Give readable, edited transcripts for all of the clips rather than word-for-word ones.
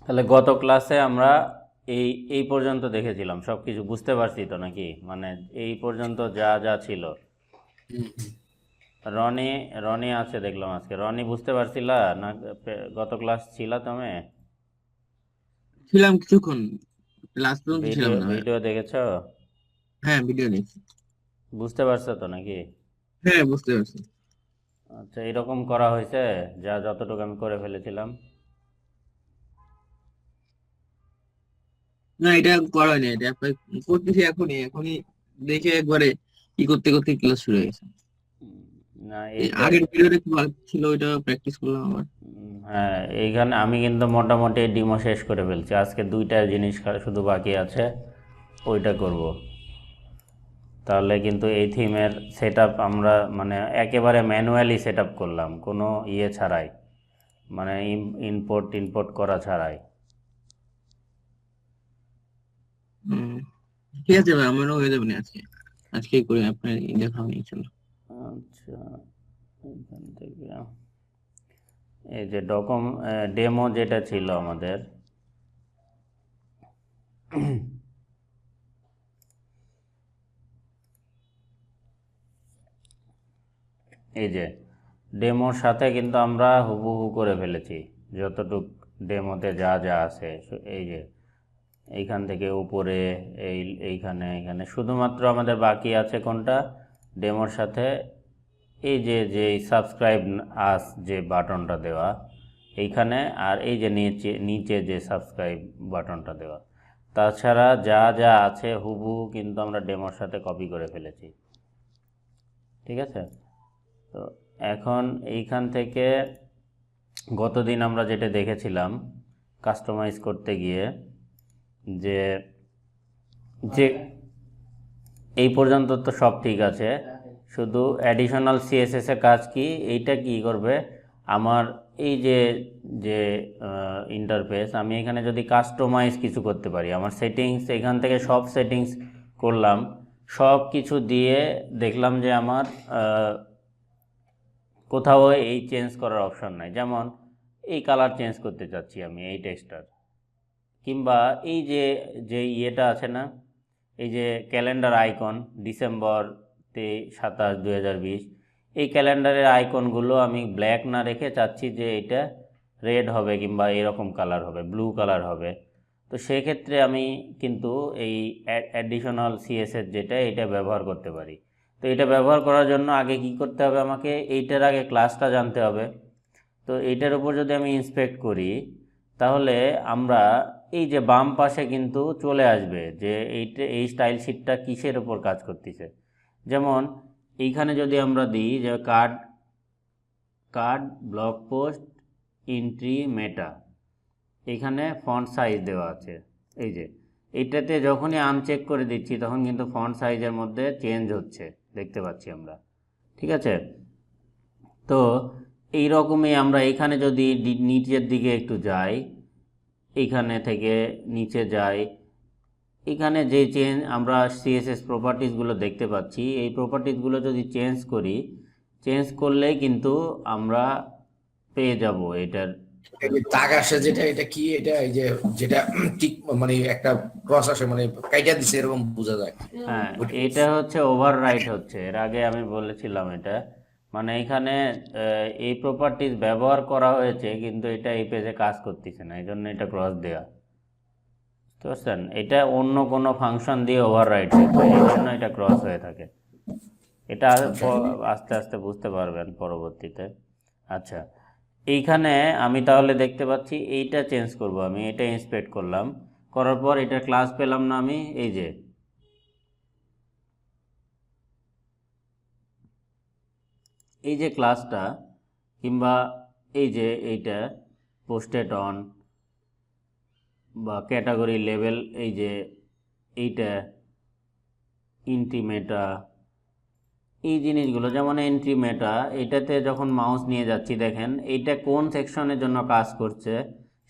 তাহলে গত ক্লাসে আমরা এই পর্যন্ত দেখেছিলাম, সব কিছু বুঝতে পারছি তো নাকি? মানে এই পর্যন্ত যা যা ছিল। রনি রনি আছে দেখলাম আজকে। রনি বুঝতে পারছিলা না? গত ক্লাস ছিলা তুমি? ছিলাম কিছুক্ষণ, লাস্ট পর্যন্ত ছিলাম ভিডিও না ভাই। ভিডিও দেখেছো? হ্যাঁ, ভিডিও দেখছি। বুঝতে পারছো তো নাকি? হ্যাঁ, বুঝতে পারছি। আচ্ছা, এরকম করা হয়েছে যা যতটুকু আমি করে ফেলেছিলাম? না, এটা করা হয়নি, এটা apply করতেছি এখনই এখনই। দেখে একবারে কি করতে করতে ক্লাস শুরু হয়ে গেছে। উম, না এই এইটা। আগের ভিডিওটা একটু ভালো ছিল, ওইটা প্র্যাকটিস করলাম আবার। হ্যাঁ, এইখানে আমি কিন্তু মোটামুটি ডিমো শেষ করে ফেলছি। আজকে দুইটা জিনিস শুধু বাকি আছে, ওইটা করব। তাহলে কিন্তু এই থিমের সেট আমরা মানে একেবারে ম্যানুয়ালি সেট করলাম, কোনো ইয়ে ছাড়াই, মানে ইনপোর্ট করা ছাড়াই। হুম, ঠিক আছে ভাই, আমারও হয়ে যাবে না আজকে। আজকেই করে আপনার দেখা হয়নি, চলো। আচ্ছা, এখান থেকে এই যে ডেমো যেটা ছিল আমাদের, এই যে ডেমোর সাথে কিন্তু আমরা হুবহু করে ফেলেছি যতটুক ডেমোতে যা যা আছে। এই যে এইখান থেকে উপরে এইখানে এখানে শুধুমাত্র আমাদের বাকি আছে কোনটা? ডেমোর সাথে এই যে সাবস্ক্রাইব আস যে বাটনটা দেওয়া এইখানে, আর এই যে নিচে নিচে যে সাবস্ক্রাইব বাটনটা দেওয়া। তাছাড়া যা যা আছে হুবহু কিন্তু আমরা ডেমোর সাথে কপি করে ফেলেছি। ঠিক আছে? তো এখন এইখান থেকে গতদিন আমরা যেটা দেখেছিলাম কাস্টমাইজ করতে গিয়ে, যে যে এই পর্যন্ত তো সব ঠিক আছে, শুধু অ্যাডিশনাল সিএসএস এর কাজ কি? এইটা কি করবে আমার এই যে যে ইন্টারফেস, আমি এখানে যদি কাস্টমাইজ কিছু করতে পারি, আমার সেটিংস এখান থেকে সব সেটিংস করলাম, সব কিছু দিয়ে দেখলাম যে আমার কোথাও এই চেঞ্জ করার অপশন নাই। যেমন এই কালার চেঞ্জ করতে চাচ্ছি আমি এই টেক্সটার, কিংবা এই যে যে ইয়েটা আছে না, এই যে ক্যালেন্ডার আইকন, ডিসেম্বর 27, 2020, এই ক্যালেন্ডারের আইকনগুলো আমি ব্ল্যাক না রেখে চাচ্ছি যে এটা রেড হবে, কিংবা এরকম কালার হবে, ব্লু কালার হবে। তো সেক্ষেত্রে আমি কিন্তু এই অ্যাডিশনাল সিএসএস যেটা, এটা ব্যবহার করতে পারি। তো এটা ব্যবহার করার জন্য আগে কি করতে হবে? আমাকে এইটার আগে ক্লাসটা জানতে হবে। তো এইটার উপর যদি আমি ইন্সপেক্ট করি, তাহলে আমরা এই যে বাম পাশে কিন্তু চলে আসবে যে এই স্টাইল শিটটা কিসের উপর কাজ করতেছে। যেমন এইখানে যদি আমরা দিই যে card card blog post entry meta, এখানে ফন্ট সাইজ দেওয়া আছে। এই যে এইটাতে যখনই আনচেক করে দিচ্ছি তখন কিন্তু ফন্ট সাইজের মধ্যে চেঞ্জ হচ্ছে, দেখতে পাচ্ছি আমরা। ঠিক আছে? তো এই রকমই আমরা এখানে যদি নিচের দিকে একটু যাই, এইখানে থেকে নিচে যাই, এখানে যে আমরা সিএসএস প্রপার্টিসগুলো দেখতে পাচ্ছি, এই প্রপার্টিসগুলো যদি চেঞ্জ করলেই কিন্তু আমরা পেয়ে যাব এটার। এই যে দাগ আসে যেটা, এটা কি? এটা এই যে যেটা ঠিক মানে একটা ক্রস আসে মানে কাইটা দিছে এরকম বোঝা যায়। হ্যাঁ, ওইটা এটা হচ্ছে ওভাররাইট হচ্ছে। এর আগে আমি বলেছিলাম এটা, মানে এখানে এই প্রপার্টিস ব্যবহার করা হয়েছে কিন্তু এটা এই পেজে কাজ করতেছে না, এই জন্য এটা ক্রস দেওয়া। বুঝতে পারছেন? এটা অন্য কোনো ফাংশন দিয়ে ওভাররাইট হয়েছে, এই জন্য এটা ক্রস হয়ে থাকে। এটা আচ্ছা। আস্তে আস্তে বুঝতে পারবেন পরবর্তীতে। আচ্ছা, এইখানে আমি তাহলে দেখতে পাচ্ছি এইটা চেঞ্জ করব, আমি এটা ইন্সপেক্ট করলাম, করার পর এটা ক্লাস পেলাম না আমি? এই যে ক্লাসটা, কিংবা এই যে এইটা পোস্টেড অন বা ক্যাটাগরি লেভেল, এই যে এইটা এন্ট্রি মেটা, এই জিনিসগুলো যেমন এন্ট্রি মেটা, এটাতে যখন মাউস নিয়ে যাচ্ছি দেখেন এইটা কোন সেকশনের জন্য কাজ করছে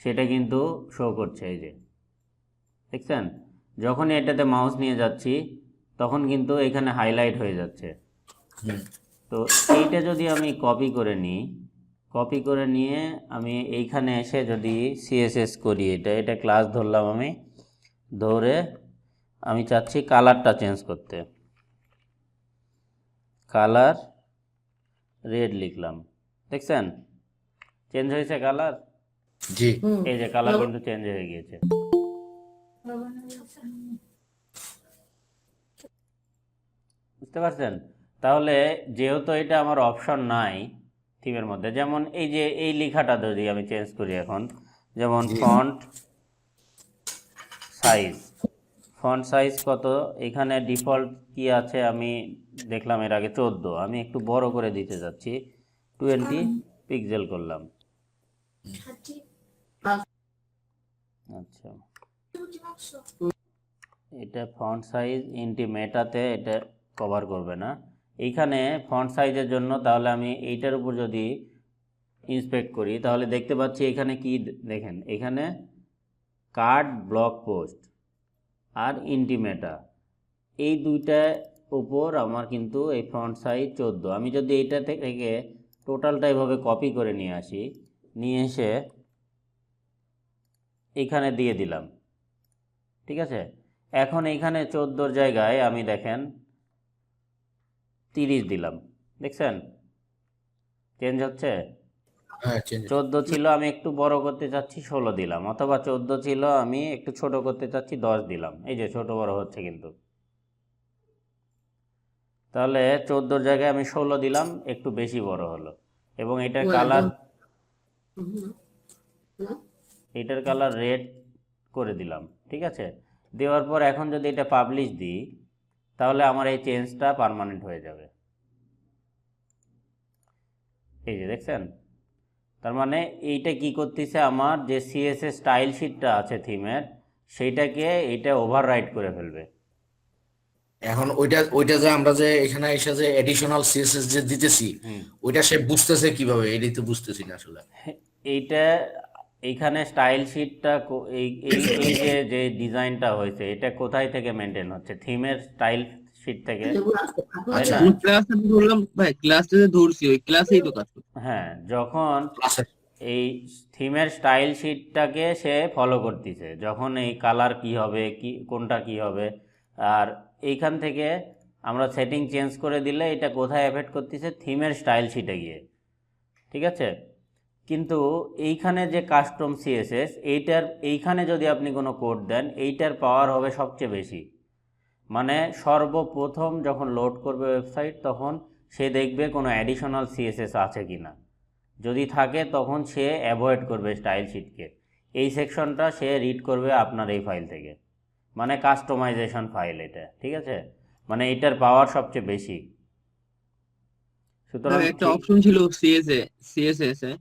সেটা কিন্তু শো করছে। এই যে দেখছেন, যখনই এটাতে মাউস নিয়ে যাচ্ছি তখন কিন্তু এখানে হাইলাইট হয়ে যাচ্ছে। তো এইটা যদি আমি কপি করে নিই, কপি করে নিয়ে আমি এইখানে এসে যদি সিএসএস করি, এটা ক্লাস ধরলাম, আমি ধরে আমি চাচ্ছি কালারটা চেঞ্জ করতে, কালার রেড লিখলাম, দেখছেন চেঞ্জ হয়েছে কালার। জি এই যে কালার কিন্তু চেঞ্জ হয়ে গিয়েছে, বুঝতে পারছেন? তাহলে যেহেতু এটা আমার অপশন নাই থিমের মধ্যে, যেমন এই যে এই লেখাটা যদি আমি চেঞ্জ করি এখন, যেমন ফন্ট সাইজ কত, এখানে ডিফল্ট কি আছে আমি দেখলাম এর আগে 14, আমি একটু বড় করে দিতে যাচ্ছি, 20 পিক্সেল করলাম। আচ্ছা, এটা ফন্ট সাইজ মেটাতে এটা কভার করবে না, এইখানে ফন্ট সাইজের জন্য। তাহলে আমি এইটার উপর যদি ইন্সপেক্ট করি তাহলে দেখতে পাচ্ছি এখানে কি দেখেন, এখানে কার্ড ব্লক পোস্ট আর ইন্টিমেটা, এই দুইটা উপর আমার কিন্তু এই ফন্ট সাইজ 14। আমি যদি এইটা থেকে টোটালটা এভাবে কপি করে নিয়ে আসি, নিয়ে এসে এইখানে দিয়ে দিলাম, ঠিক আছে। এখন এইখানে 14 জায়গায় আমি দেখেন 30 দিলাম, দেখছেন চেঞ্জ হচ্ছে। হ্যাঁ চেঞ্জ 14 ছিল আমি একটু বড় করতে চাচ্ছি 16 দিলাম, অথবা 14 ছিল আমি একটু ছোট করতে চাচ্ছি 10 দিলাম, এই যে ছোট বড় হচ্ছে কিন্তু। তাহলে 14 জায়গায় আমি 16 দিলাম, একটু বেশি বড় হলো। এবং এটার কালার রেড করে দিলাম, ঠিক আছে। দেওয়ার পর এখন যদি এটা পাবলিশ দিই তাহলে আমার এই চেঞ্জটা পার্মানেন্ট হয়ে যাবে, এই যে দেখছেন। তার মানে এইটা কি করতেছে, আমার যে সিএসএস স্টাইল শিটটা আছে থিমের, সেইটাকে এটা ওভাররাইট করে ফেলবে। এখন ওইটা যে আমরা যে এখানে এসে যে এডিশনাল সিএসএস যে দিতেছি, ওইটা সে বুঝতেছে কিভাবে, এটাই তো বুঝতেছি না আসলে। এইটা এইখানে স্টাইল শিটটা এই যে ডিজাইনটা হয়েছে এটা কোথায় থেকে মেনটেন হচ্ছে, থিমের স্টাইল শিট থেকে, তাই না? ক্লাসে ধরলাম ভাই, ক্লাসে ধরছি, ওই ক্লাসেই তো কাজ করছে। হ্যাঁ, যখন ক্লাসে এই থিমের স্টাইল শিটটাকে সে ফলো করতেছে, যখন এই কালার কি হবে, কি কোনটা কি হবে, আর এইখান থেকে আমরা সেটিং চেঞ্জ করে দিলে এটা কোথায় এফেক্ট করতেছে, থিমের স্টাইল শিটে গিয়ে, ঠিক আছে। কিন্তু এইখানে যে কাস্টম সিএসএস, এইখানে যদি আপনি কোনো কোড দেন, এইটার পাওয়ার হবে সবচেয়ে বেশি। মানে সর্বপ্রথম যখন লোড করবে ওয়েবসাইট, তখন সে দেখবে কোনো অ্যাডিশনাল সিএসএস আছে কি না, যদি থাকে তখন সে অ্যাভয়েড করবে স্টাইল শিটকে, এই সেকশনটা সে রিড করবে আপনার এই ফাইল থেকে, মানে কাস্টমাইজেশন ফাইল এটা, ঠিক আছে। মানে এটার পাওয়ার সবচেয়ে বেশি। সুতরাং একটা অপশন ছিল সিএসএস এ,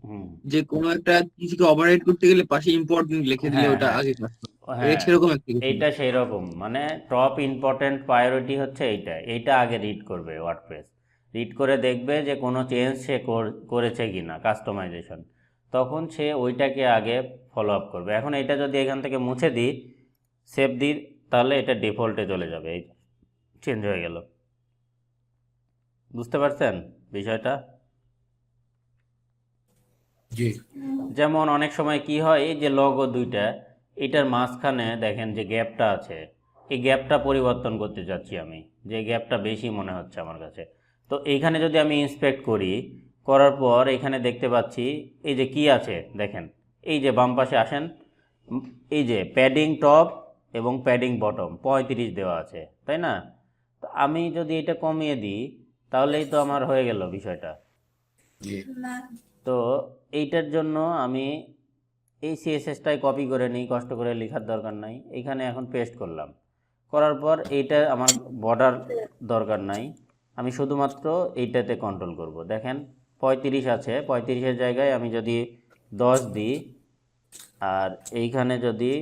যে কোনো একটা কিছুকে ওভাররাইট করতে গেলে পাশে ইম্পর্টেন্ট লিখে দিলে হ্যাঁ, ওটা হ্যাঁ, আগে কাজ করবে। হ্যাঁ, সেরকম একটা কিছু। এইটা সেই রকম, মানে টপ ইম্পর্টেন্ট প্রায়োরিটি হচ্ছে এইটা আগে রিড করবে ওয়ার্ডপ্রেস, রিড করে দেখবে যে কোনো চেঞ্জ সে করেছে কি না কাস্টমাইজেশন, তখন সে ওইটাকে আগে ফলো আপ করবে। এখন এটা যদি এখান থেকে মুছে দিই, সেভ দিই, তাহলে এটা ডিফল্টে চলে যাবে, এই চেঞ্জ হয়ে গেল। বুঝতে পারছেন বিষয়টা? জি যেমন অনেক সময় কি হয়, এই যে লগো দুইটা, এটার মাঝখানে দেখেন যে গ্যাপটা আছে, এই গ্যাপটা পরিবর্তন করতে চাচ্ছি আমি, যে গ্যাপটা বেশি মনে হচ্ছে আমার কাছে। তো এইখানে যদি আমি ইন্সপেক্ট করার পর এখানে দেখতে পাচ্ছি এই যে কি আছে দেখেন, এই যে বাম পাশে আসেন, এই যে প্যাডিং টপ এবং প্যাডিং বটম 35 দেওয়া আছে, তাই না? তো আমি যদি এটা কমিয়ে দিই তাহলেই তো আমার হয়ে গেল বিষয়টা। জি তো এইটার জন্য আমি এই সিএসএসটাই কপি করে নিই, কষ্ট করে লেখার দরকার নাই, এইখানে এখন পেস্ট করলাম, করার পর এইটা আমার বর্ডার দরকার নাই, আমি শুধুমাত্র এইটাতে কন্ট্রোল করব। দেখেন 35 আছে, 35-এর জায়গায় আমি যদি 10 দিই, আর এইখানে যদি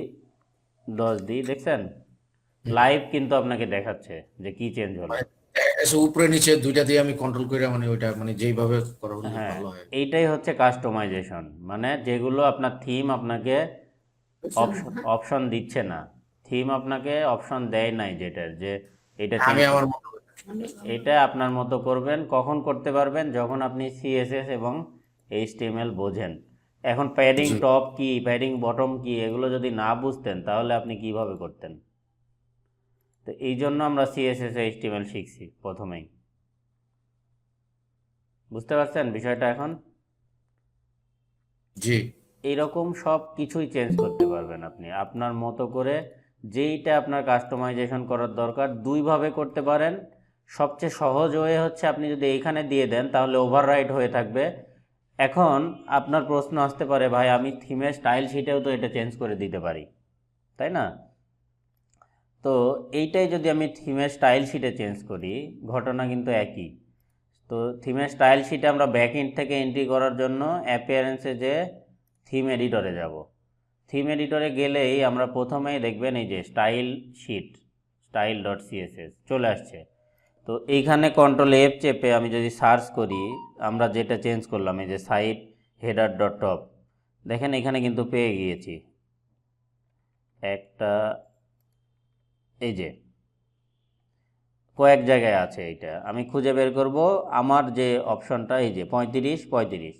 10 দিই, দেখছেন লাইভ কিন্তু আপনাকে দেখাচ্ছে যে কি চেঞ্জ হলো। উপরে নিচে দুইটা দিয়ে আমি কন্ট্রোল করে মানে ওইটা মানে যেইভাবে করা হলে হ্যাঁ, ভালো হয়। এইটাই হচ্ছে কাস্টমাইজেশন, মানে যেগুলো আপনার থিম আপনাকে অপশন দিচ্ছে না, থিম আপনাকে অপশন দেয় নাই, যেটার যে এটা আমি আমার এটা আপনার মতো করবেন। কখন করতে পারবেন? যখন আপনি সিএসএস এবং HTML বোঝেন। এখন প্যাডিং জি। টপ কি, প্যাডিং বটম কি, এগুলো যদি না বুঝতেন তাহলে আপনি কিভাবে করতেন? তো এই জন্য আমরা CSS HTML শিখছি প্রথমেই। বুঝতে পারছেন বিষয়টা এখন? জি। এইরকম সব কিছুই চেঞ্জ করতে পারবেন আপনি আপনার মতো করে। যেইটা আপনার কাস্টমাইজেশন করার দরকার দুইভাবে করতে পারেন। সবচেয়ে সহজ ওয়ে হচ্ছে আপনি যদি এইখানে দিয়ে দেন তাহলে ওভাররাইট হয়ে থাকবে। এখন আপনার প্রশ্ন আসতে পারে, ভাই আমি থিমের স্টাইল শিটেও তো এটা চেঞ্জ করে দিতে পারি, তাই না? তো এইটাই যদি আমি থিমের স্টাইল শিটে চেঞ্জ করি, ঘটনা কিন্তু একই। তো থিমের স্টাইল শিটে আমরা ব্যাক এন্ড থেকে এন্ট্রি করার জন্য অ্যাপিয়ারেন্সে যে থিম এডিটরে যাব। থিম এডিটরে গেলেই আমরা প্রথমেই দেখবেন এই যে স্টাইল শিট, style.css চলে আসছে। তো এইখানে Ctrl+F চেপে আমি যদি সার্চ করি, আমরা যেটা চেঞ্জ করলাম এই যে সাইট হেডার ডট টপ, দেখেন এখানে কিন্তু পেয়ে গিয়েছি একটা, এই যে কয়েক জায়গায় আছে, এইটা আমি খুঁজে বের করব। আমার যে অপশনটা এই যে 35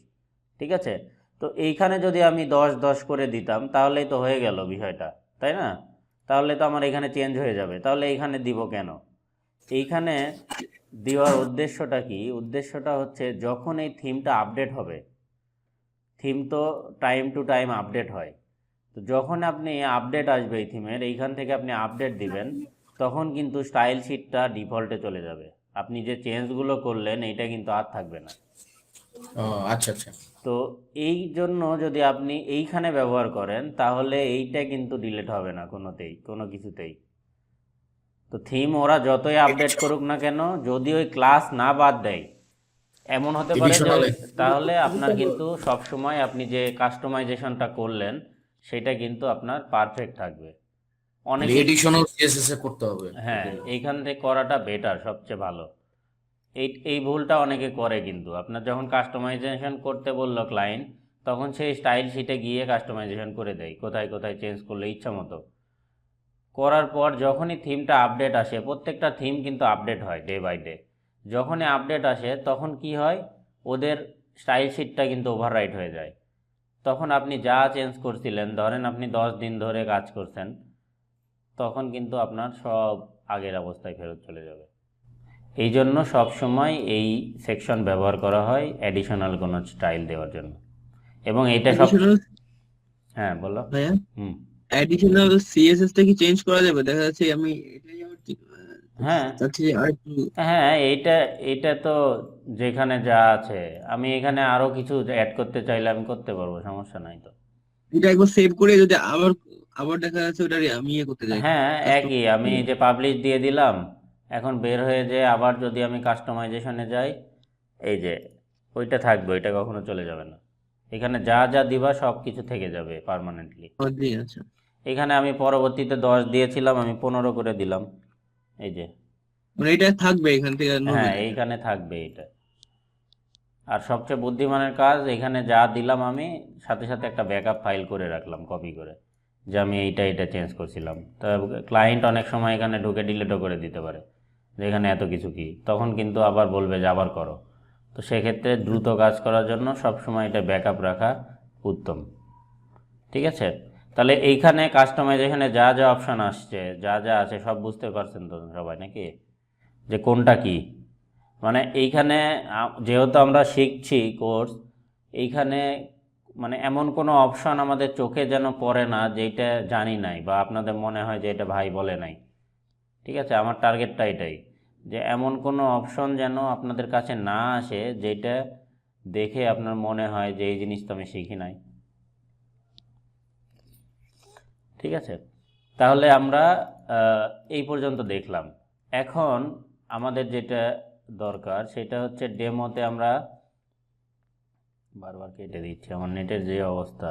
ঠিক আছে। তো এইখানে যদি আমি 10 করে দিতাম তাহলেই তো হয়ে গেল বিষয়টা, তাই না? তাহলে তো আমার এখানে চেঞ্জ হয়ে যাবে, তাহলে এইখানে দিব কেন? এইখানে দেওয়ার উদ্দেশ্যটা কি? উদ্দেশ্যটা হচ্ছে যখন এই থিমটা আপডেট হবে, থিম তো টাইম টু টাইম আপডেট হয়, তো যখন আপনি আপডেট আসবে এই থিমের, এইখান থেকে আপনি আপডেট দিবেন, তখন কিন্তু স্টাইল শিটটা ডিফল্টে চলে যাবে। আপনি যে চেঞ্জগুলো করলেন এইটা কিন্তু আর থাকবে না। ও আচ্ছা আচ্ছা। তো এই জন্য যদি আপনি এইখানে ব্যবহার করেন তাহলে এইটা কিন্তু ডিলিট হবে না কোনোতেই, কোনো কিছুতেই। তো থিম ওরা যতই আপডেট করুক না কেন, যদি ওই ক্লাস না বাদ দেয়, এমন হতে পারে যে এডিশনালে তাহলে আপনার কিন্তু সব সময় আপনি যে কাস্টমাইজেশনটা করলেন সেটা কিন্তু আপনার পারফেক্ট থাকবে। অনেকে, এডিশনাল সিএসএস এ করতে হবে। হ্যাঁ, এইখান থেকে করাটা বেটার, সবচেয়ে ভালো। এই ভুলটা অনেকে করে, কিন্তু আপনার যখন কাস্টমাইজেশন করতে বললো ক্লায়েন্ট, তখন সেই স্টাইল শিটে গিয়ে কাস্টমাইজেশন করে দেয়, কোথায় কোথায় চেঞ্জ করলে ইচ্ছা মতো। করার পর যখনই থিমটা আপডেট আসে, প্রত্যেকটা থিম কিন্তু আপডেট হয় ডে বাই ডে, যখনই আপডেট আসে তখন কি হয়, ওদের স্টাইল শিটটা কিন্তু ওভাররাইট হয়ে যায়। তখন আপনি যা চেঞ্জ করছিলেন, ধরেন আপনি 10 দিন ধরে কাজ করছেন, তখন কিন্তু আপনার সব আগের অবস্থায় ফেরত চলে যাবে। এই জন্য সবসময় এই সেকশন ব্যবহার করা হয় অ্যাডিশনাল কোনো স্টাইল দেওয়ার জন্য। এবং এইটা সব, অ্যাডিশনাল হ্যাঁ বলো। ভাইয়া, হুম। অ্যাডিশনাল সিএসএস টা কি চেঞ্জ করা যাবে? দেখা যাচ্ছে আমি এটাই আমার হ্যাঁ, চাচ্ছি যে আর একটু হ্যাঁ, এইটা এইটা তো যেখানে যা আছে, আমি এখানে আরও কিছু অ্যাড করতে চাইলে আমি করতে পারবো, সমস্যা নাই তো। এটা একবার সেভ করে যদি আবার আবার দেখা যাচ্ছে ওটা আমি ইয়ে করতে যাই, হ্যাঁ, কাস্টম। একই, আমি এই যে পাবলিশ দিয়ে দিলাম, এখন বের হয়ে যে আবার যদি আমি কাস্টমাইজেশনে যাই, এই যে ওইটা থাকবে, ওইটা কখনো চলে যাবে না। এখানে যা যা দিবা সব কিছু থেকে যাবে পার্মানেন্টলি। আচ্ছা, এখানে আমি পরবর্তীতে 10 দিয়েছিলাম, আমি 15 করে দিলাম, এই যে। মানে এটা থাকবে এখান থেকে আর নড়বে হ্যাঁ, না এটা। এইখানে থাকবে এটা। আর সবচেয়ে বুদ্ধিমানের কাজ, এখানে যা দিলাম আমি সাথে সাথে একটা ব্যাকআপ ফাইল করে রাখলাম কপি করে, যে আমি এইটা চেঞ্জ করছিলাম। তা ক্লায়েন্ট অনেক সময় এখানে ঢুকে ডিলিটও করে দিতে পারে, যে এখানে এত কিছু কি, তখন কিন্তু আবার বলবে যে আবার করো। তো সেক্ষেত্রে দ্রুত কাজ করার জন্য সবসময় এটা ব্যাকআপ রাখা উত্তম। ঠিক আছে, তাহলে এইখানে কাস্টমাইজেশনে যা যা অপশান আসছে, যা যা আছে সব বুঝতে পারছেন তো সবাই নাকি, যে কোনটা কি? মানে এইখানে যেহেতু আমরা শিখছি কোর্স, এইখানে মানে এমন কোনো অপশন আমাদের চোখে যেন পড়ে না যেটা জানি নাই, বা আপনাদের মনে হয় যে এটা ভাই বলে নাই। ঠিক আছে, আমার টার্গেটটা এটাই, যে এমন কোনো অপশন যেন আপনাদের কাছে না আসে যেটা দেখে আপনার মনে হয় যে এই জিনিস তো আমি শিখি নাই। ঠিক আছে, তাহলে আমরা এই পর্যন্ত দেখলাম। এখন আমাদের যেটা দরকার সেটা হচ্ছে ডেমোতে আমরা, বারবার কেটে দিচ্ছি, আমার নেটের যে অবস্থা।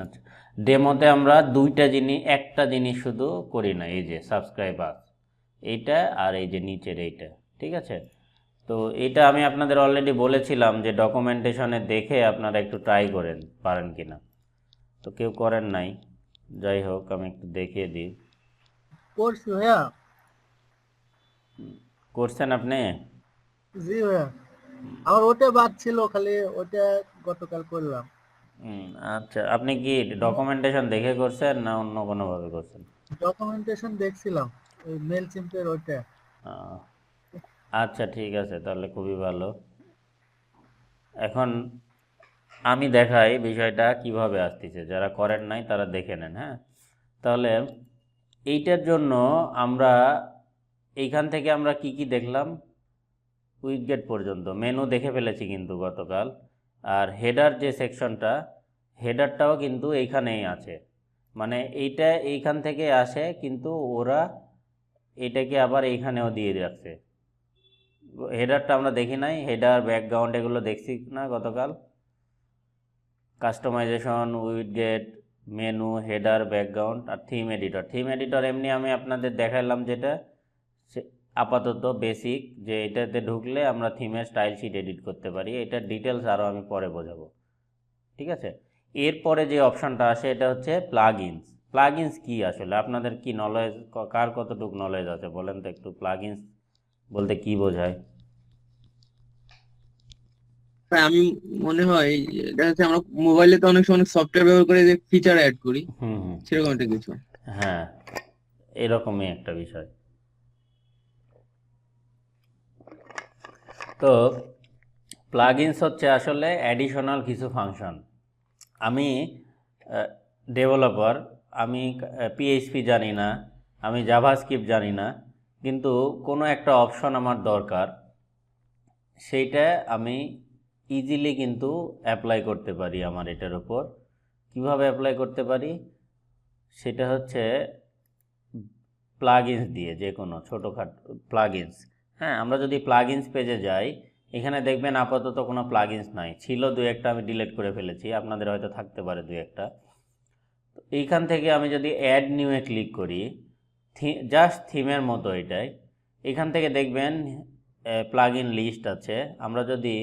আচ্ছা, ডেমোতে আমরা একটা জিনিস শুধু করি না, এই যে সাবস্ক্রাইবার, এইটা আর এই যে নিচের এইটা। ঠিক আছে, তো এটা আমি আপনাদের অলরেডি বলেছিলাম যে ডকুমেন্টেশনে দেখে আপনারা একটু ট্রাই করেন পারেন কিনা। তো কেউ করেন নাই, যাই হোক আমি একটু দেখিয়ে দিই। করছি ভাইয়া। করছেন আপনি? জি ভাইয়া। আমার ওটা বাদ ছিল, খালি ওটা গতকাল করলাম। আচ্ছা, আপনি কি ডকুমেন্টেশন দেখে করছেন না অন্য কোনোভাবে করছেন? ডকুমেন্টেশন দেখছিলাম ওই মেল চিম্পের ওইটা। আহ, আচ্ছা ঠিক আছে, তাহলে খুবই ভালো। এখন আমি দেখাই বিষয়টা কিভাবে আসতেছে, যারা করেন নাই তারা দেখে নেন। হ্যাঁ, তাহলে এইটার জন্য আমরা এইখান থেকে আমরা কি কি দেখলাম, উইডগেট পর্যন্ত মেনু দেখে ফেলেছি কিন্তু গতকাল। আর হেডার যে সেকশনটা, হেডারটাও কিন্তু এইখানেই আছে, মানে এইটা এইখান থেকে আসে, কিন্তু ওরা এটাকে আবার এইখানেও দিয়ে রাখছে। হেডারটা আমরা দেখি নাই, হেডার ব্যাকগ্রাউন্ড এগুলো দেখছি না গতকাল। Customization, widget, menu, header, background আর থিম এডিটর। থিম এডিটর এমনি আমি আপনাদের দেখালাম, যেটা আপাতত বেসিক, যে এটাতে ঢুকলে আমরা থিমের স্টাইল শিট এডিট করতে পারি। এটার ডিটেলস আরও আমি পরে বোঝাবো, ঠিক আছে? এরপরে যে অপশানটা আসে এটা হচ্ছে প্লাগইনস। প্লাগইনস কি আসলে আপনাদের কি নলেজ, কার কতটুকু নলেজ আছে বলেন তো একটু, প্লাগইনস বলতে কি বোঝায়? ভাই আমি মনে হয় দেখা যাচ্ছে আমরা মোবাইলে তো অনেক সময় অনেক সফটওয়্যার ব্যবহার করে যে ফিচার অ্যাড করি, হুম হুম, সেরকম একটা কিছু। হ্যাঁ, এরকমই একটা বিষয়। তো প্লাগইনস হচ্ছে আসলে অ্যাডিশনাল কিছু ফাংশন। আমি ডেভেলপার, আমি পিএইচপি জানি না, আমি জাভাস্ক্রিপ্ট জানি না, কিন্তু কোনো একটা অপশন আমার দরকার, সেইটা আমি ইজিলি কিন্তু অ্যাপ্লাই করতে পারি আমার এটার উপর। কিভাবে অ্যাপ্লাই করতে পারি সেটা হচ্ছে প্লাগইনস দিয়ে, যে কোনো ছোটোখাটো প্লাগইনস। হ্যাঁ, আমরা যদি প্লাগইনস পেজে যাই, এখানে দেখবেন আপাতত কোনো প্লাগইনস নাই, ছিল দু একটা, আমি ডিলিট করে ফেলেছি, আপনাদের হয়তো থাকতে পারে দু একটা। এইখান থেকে আমি যদি অ্যাড নিউয়ে ক্লিক করি, জাস্ট থিমের মতো এটাই, এখান থেকে দেখবেন প্লাগইন লিস্ট আছে। আমরা যদি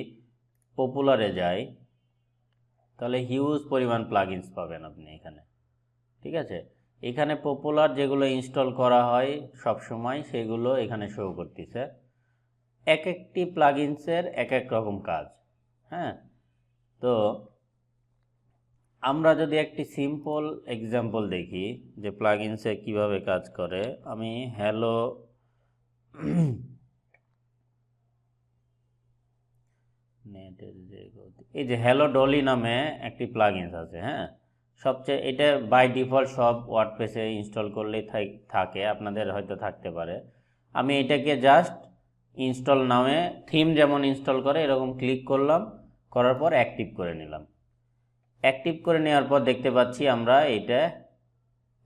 পপুলারে যাই তাহলে হিউজ পরিমাণ প্লাগইনস পাবেন আপনি এখানে, ঠিক আছে? এখানে পপুলার যেগুলো ইনস্টল করা হয় সব সময়, সেগুলো এখানে শো করতেছে। এক একটি প্লাগইনসের এক এক রকম কাজ। হ্যাঁ, তো আমরা যদি একটি সিম্পল এক্সাম্পল দেখি যে প্লাগইনসে কিভাবে কাজ করে, আমি হ্যালো নেটের যে এই যে হ্যালো ডলি নামে একটি প্লাগইনস আছে। হ্যাঁ, সবচেয়ে এটা বাই ডিফল্ট সব ওয়ার্ডপ্রেসে ইনস্টল করলেই থাকে, আপনাদের হয়তো থাকতে পারে। আমি এটাকে জাস্ট ইনস্টল নামে, থিম যেমন ইনস্টল করে এরকম ক্লিক করলাম, করার পর অ্যাক্টিভ করে নিলাম। অ্যাক্টিভ করে নেওয়ার পর দেখতে পাচ্ছি আমরা এটা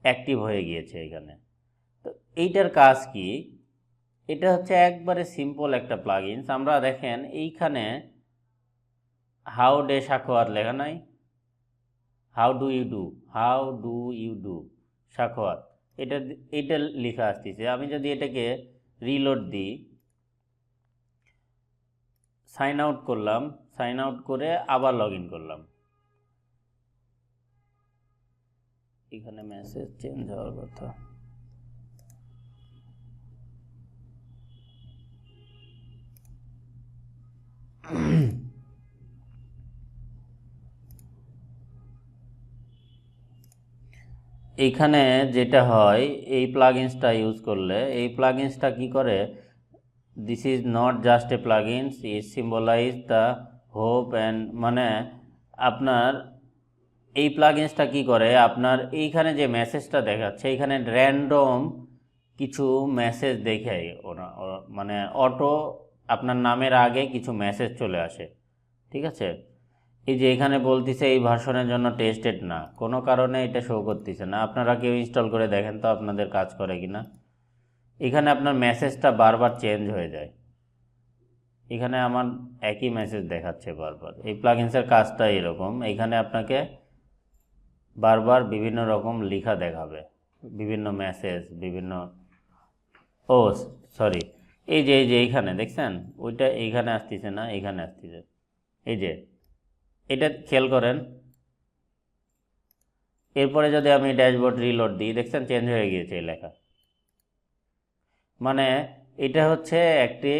অ্যাক্টিভ হয়ে গিয়েছে এখানে। তো এইটার কাজ কি? এটা হচ্ছে একবারে সিম্পল একটা প্লাগইনস। আমরা দেখেন এইখানে হাউ ডে সাখোয়াত লেখা নাই, how do you do, how do you do Sakhawat, এটা লেখা আসতেছে। আমি যদি এটাকে রিলোড দিই, সাইন আউট করলাম, সাইন আউট করে আবার লগ ইন করলাম, এখানে মেসেজ চেঞ্জ হওয়ার কথা। এইখানে যেটা হয়, এই প্লাগইনসটা ইউজ করলে, এই প্লাগইনসটা কি করে, this is not just a plugins, is symbolise the hope and, মানে আপনার এই প্লাগইনসটা কি করে, আপনার এইখানে যে মেসেজটা দেখাচ্ছে, এইখানে র্যান্ডম কিছু মেসেজ দেখে মানে অটো আপনার নামের আগে কিছু মেসেজ চলে আসে, ঠিক আছে? এই যে এখানে বলতেছে এই ভার্সনের জন্য টেস্টেড না, কোনো কারণে এটা শো করতেছে না। আপনারা কেউ ইনস্টল করে দেখেন তো আপনাদের কাজ করে কিনা। এখানে আপনার মেসেজটা বারবার চেঞ্জ হয়ে যায়, এখানে আমার একই মেসেজ দেখাচ্ছে বারবার। এই প্লাগইনসের কাজটা এরকম, এখানে আপনাকে বারবার বিভিন্ন রকম লেখা দেখাবে, বিভিন্ন মেসেজ, বিভিন্ন, ও সরি, এই যে এইখানে দেখছেন, ওইটা এইখানে আসতেছে না, এইখানে আসতেছে। এই যে এটা খেয়াল করেন। এরপরে যদি আমি ড্যাশবোর্ড রিলোড দিই, দেখছেন চেঞ্জ হয়ে গিয়েছে এই লেখা। মানে এটা হচ্ছে একটি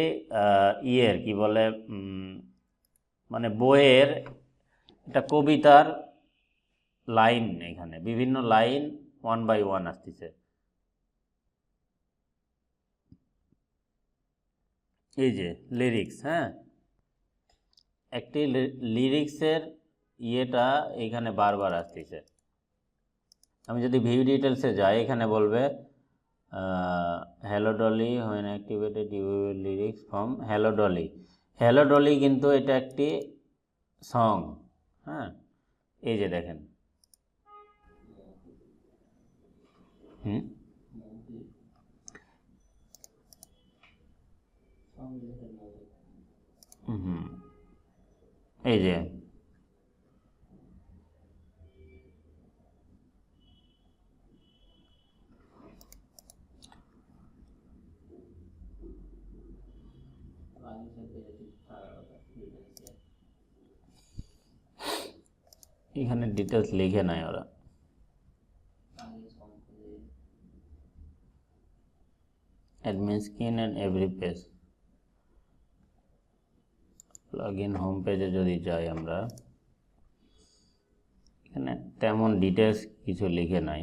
কি বলে, মানে বইয়ের একটা কবিতার লাইন, এখানে বিভিন্ন লাইন 1 বাই 1 আসতেছে। এই যে লিরিক্স, হ্যাঁ, একটি লিরিক্সের ইয়েটা এখানে বারবার আসতেছে। আমি যদি ভিউ ডিটেলসে যাই, এখানে বলবে hello Dolly when activated you will lyrics from hello Dolly. Hello Dolly কিন্তু এটা একটি সং, হ্যাঁ, এই যে দেখেন। হুম, হুম, এই যে এখানে ডিটেলস লিখে নাই ওরা। Admin screen and every page, plugin home পেজে যদি যাই আমরা, এখানে তেমন ডিটেলস কিছু লিখে নাই।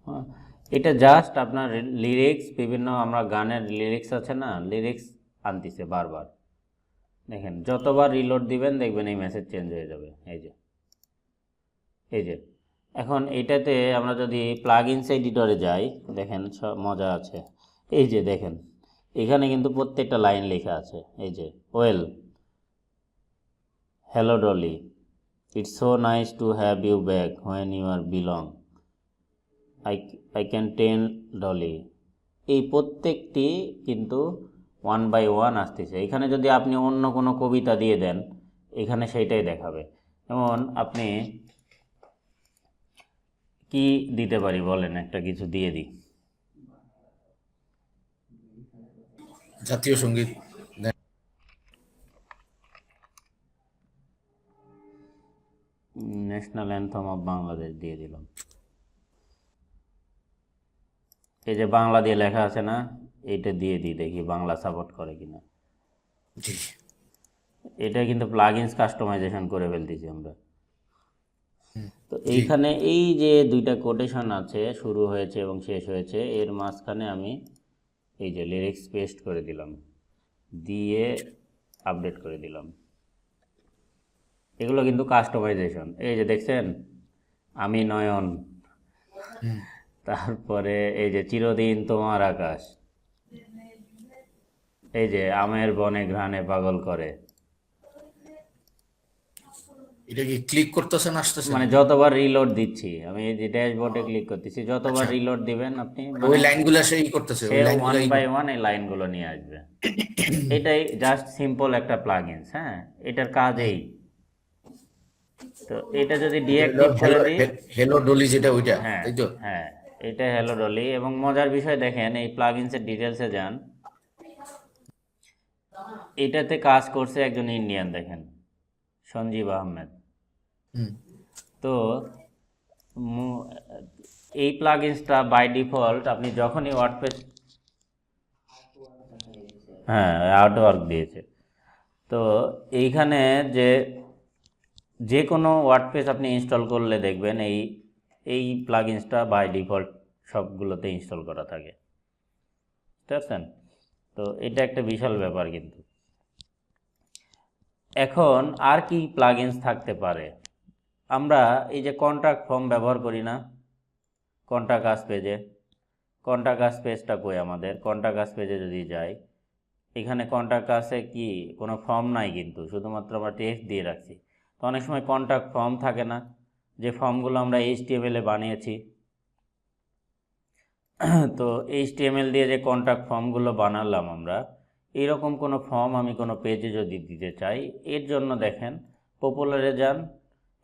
হ্যাঁ, এটা জাস্ট আপনার লিরিক্স, বিভিন্ন আমরা গানের লিরিক্স আছে না, লিরিক্স আনতেছে বারবার। দেখেন যতবার রিলোড দিবেন দেখবেন এই মেসেজ চেঞ্জ হয়ে যাবে। এই যে এখন এটাতে আমরা যদি প্লাগইনস এডিটরে যাই, দেখেন সব মজা আছে। এই যে দেখেন এখানে কিন্তু প্রত্যেকটা লাইন লেখা আছে। এই যে well, hello Dolly, it's so nice to have you back when you are belong, I can tell Dolly. এই প্রত্যেকটি কিন্তু 1 বাই 1 আসতেছে। এখানে যদি আপনি অন্য কোনো কবিতা দিয়ে দেন, এখানে সেইটাই দেখাবে। যেমন আপনি কি দিতে পারি বলেন, একটা কিছু দিয়ে দিই। জাতীয় সঙ্গীত। ন্যাশনাল অ্যান্থম অফ বাংলাদেশ দিয়ে দিলাম। এই যে বাংলা দিয়ে লেখা আছে না, এইটা দিয়ে দিই, দেখি বাংলা সাপোর্ট করে কিনা। জি, এটা কিন্তু প্লাগইনস কাস্টমাইজেশন করে ফেলতেছি আমরা। তো জি। এইখানে এই যে দুইটা কোটেশন আছে, শুরু হয়েছে এবং শেষ হয়েছে, এর মাঝখানে আমি এই যে লিরিক্স পেস্ট করে দিলাম, দিয়ে আপডেট করে দিলাম। এগুলো কিন্তু কাস্টমাইজেশন। এই যে দেখছেন, আমি নয়ন, তারপরে এই যে চিরদিন তোমার আকাশ, এই যে আমের বনে ঘ্রাণে পাগল করে। এটা কি ক্লিক করতেছেন আসতেছে? মানে যতবার রিলোড দিচ্ছি আমি, এই যে ড্যাশবোর্ডে ক্লিক করতেছি, যতবার রিলোড দিবেন আপনি ওই লাইনগুলো সেই করতেছে, সে ওই 1 লাইনগুলো বাই 1 এই লাইনগুলো নিয়ে আসবে। এটাই জাস্ট সিম্পল একটা প্লাগইনস। হ্যাঁ, এটার কাজ এই। তো এটা যদি ডিঅ্যাক্টিভ করে দিই, হ্যালো ডলি যেটা ওইটা, হ্যাঁ তাই তো? হ্যাঁ, এটা হ্যালো ডলি। এবং মজার বিষয় দেখেন, এই প্লাগইনসের ডিটেলসে যান, এটাতে কাজ করছে একজন ইন্ডিয়ান, দেখেন সঞ্জীব আহমেদ। হুম। তো এই প্লাগইনসটা বাই ডিফল্ট আপনি যখনই ওয়ার্ডপ্রেস, হ্যাঁ আউটওয়ার্ক দিয়েছে। তো এইখানে যে কোনো ওয়ার্ডপ্রেস আপনি ইনস্টল করলে দেখবেন এই প্লাগইনসটা বাই ডিফল্ট সবগুলোতে ইনস্টল করা থাকে, বুঝতে পারছেন? তো এটা একটা বিশাল ব্যাপার কিন্তু। এখন আর কি প্লাগইনস থাকতে পারে? আমরা এই যে কন্ট্যাক্ট ফর্ম ব্যবহার করি না কন্ট্যাক্ট আস পেজে, কন্ট্যাক্ট আস পেজটা কই আমাদের? কন্ট্যাক্ট আস পেজে যদি যাই, এখানে কন্ট্যাক্ট আসে কি কোনো ফর্ম নাই, কিন্তু শুধুমাত্র আমরা টেক্সট দিয়ে রাখছি। তো অনেক সময় কন্ট্যাক্ট ফর্ম থাকে না, যে ফর্মগুলো আমরা HTML-এ বানিয়েছি। তো HTML দিয়ে যে কন্ট্যাক্ট ফর্মগুলো বানালাম আমরা, এইরকম কোনো ফর্ম আমি কোনো পেজে যদি দিতে চাই, এর জন্য দেখেন পপুলারে যান,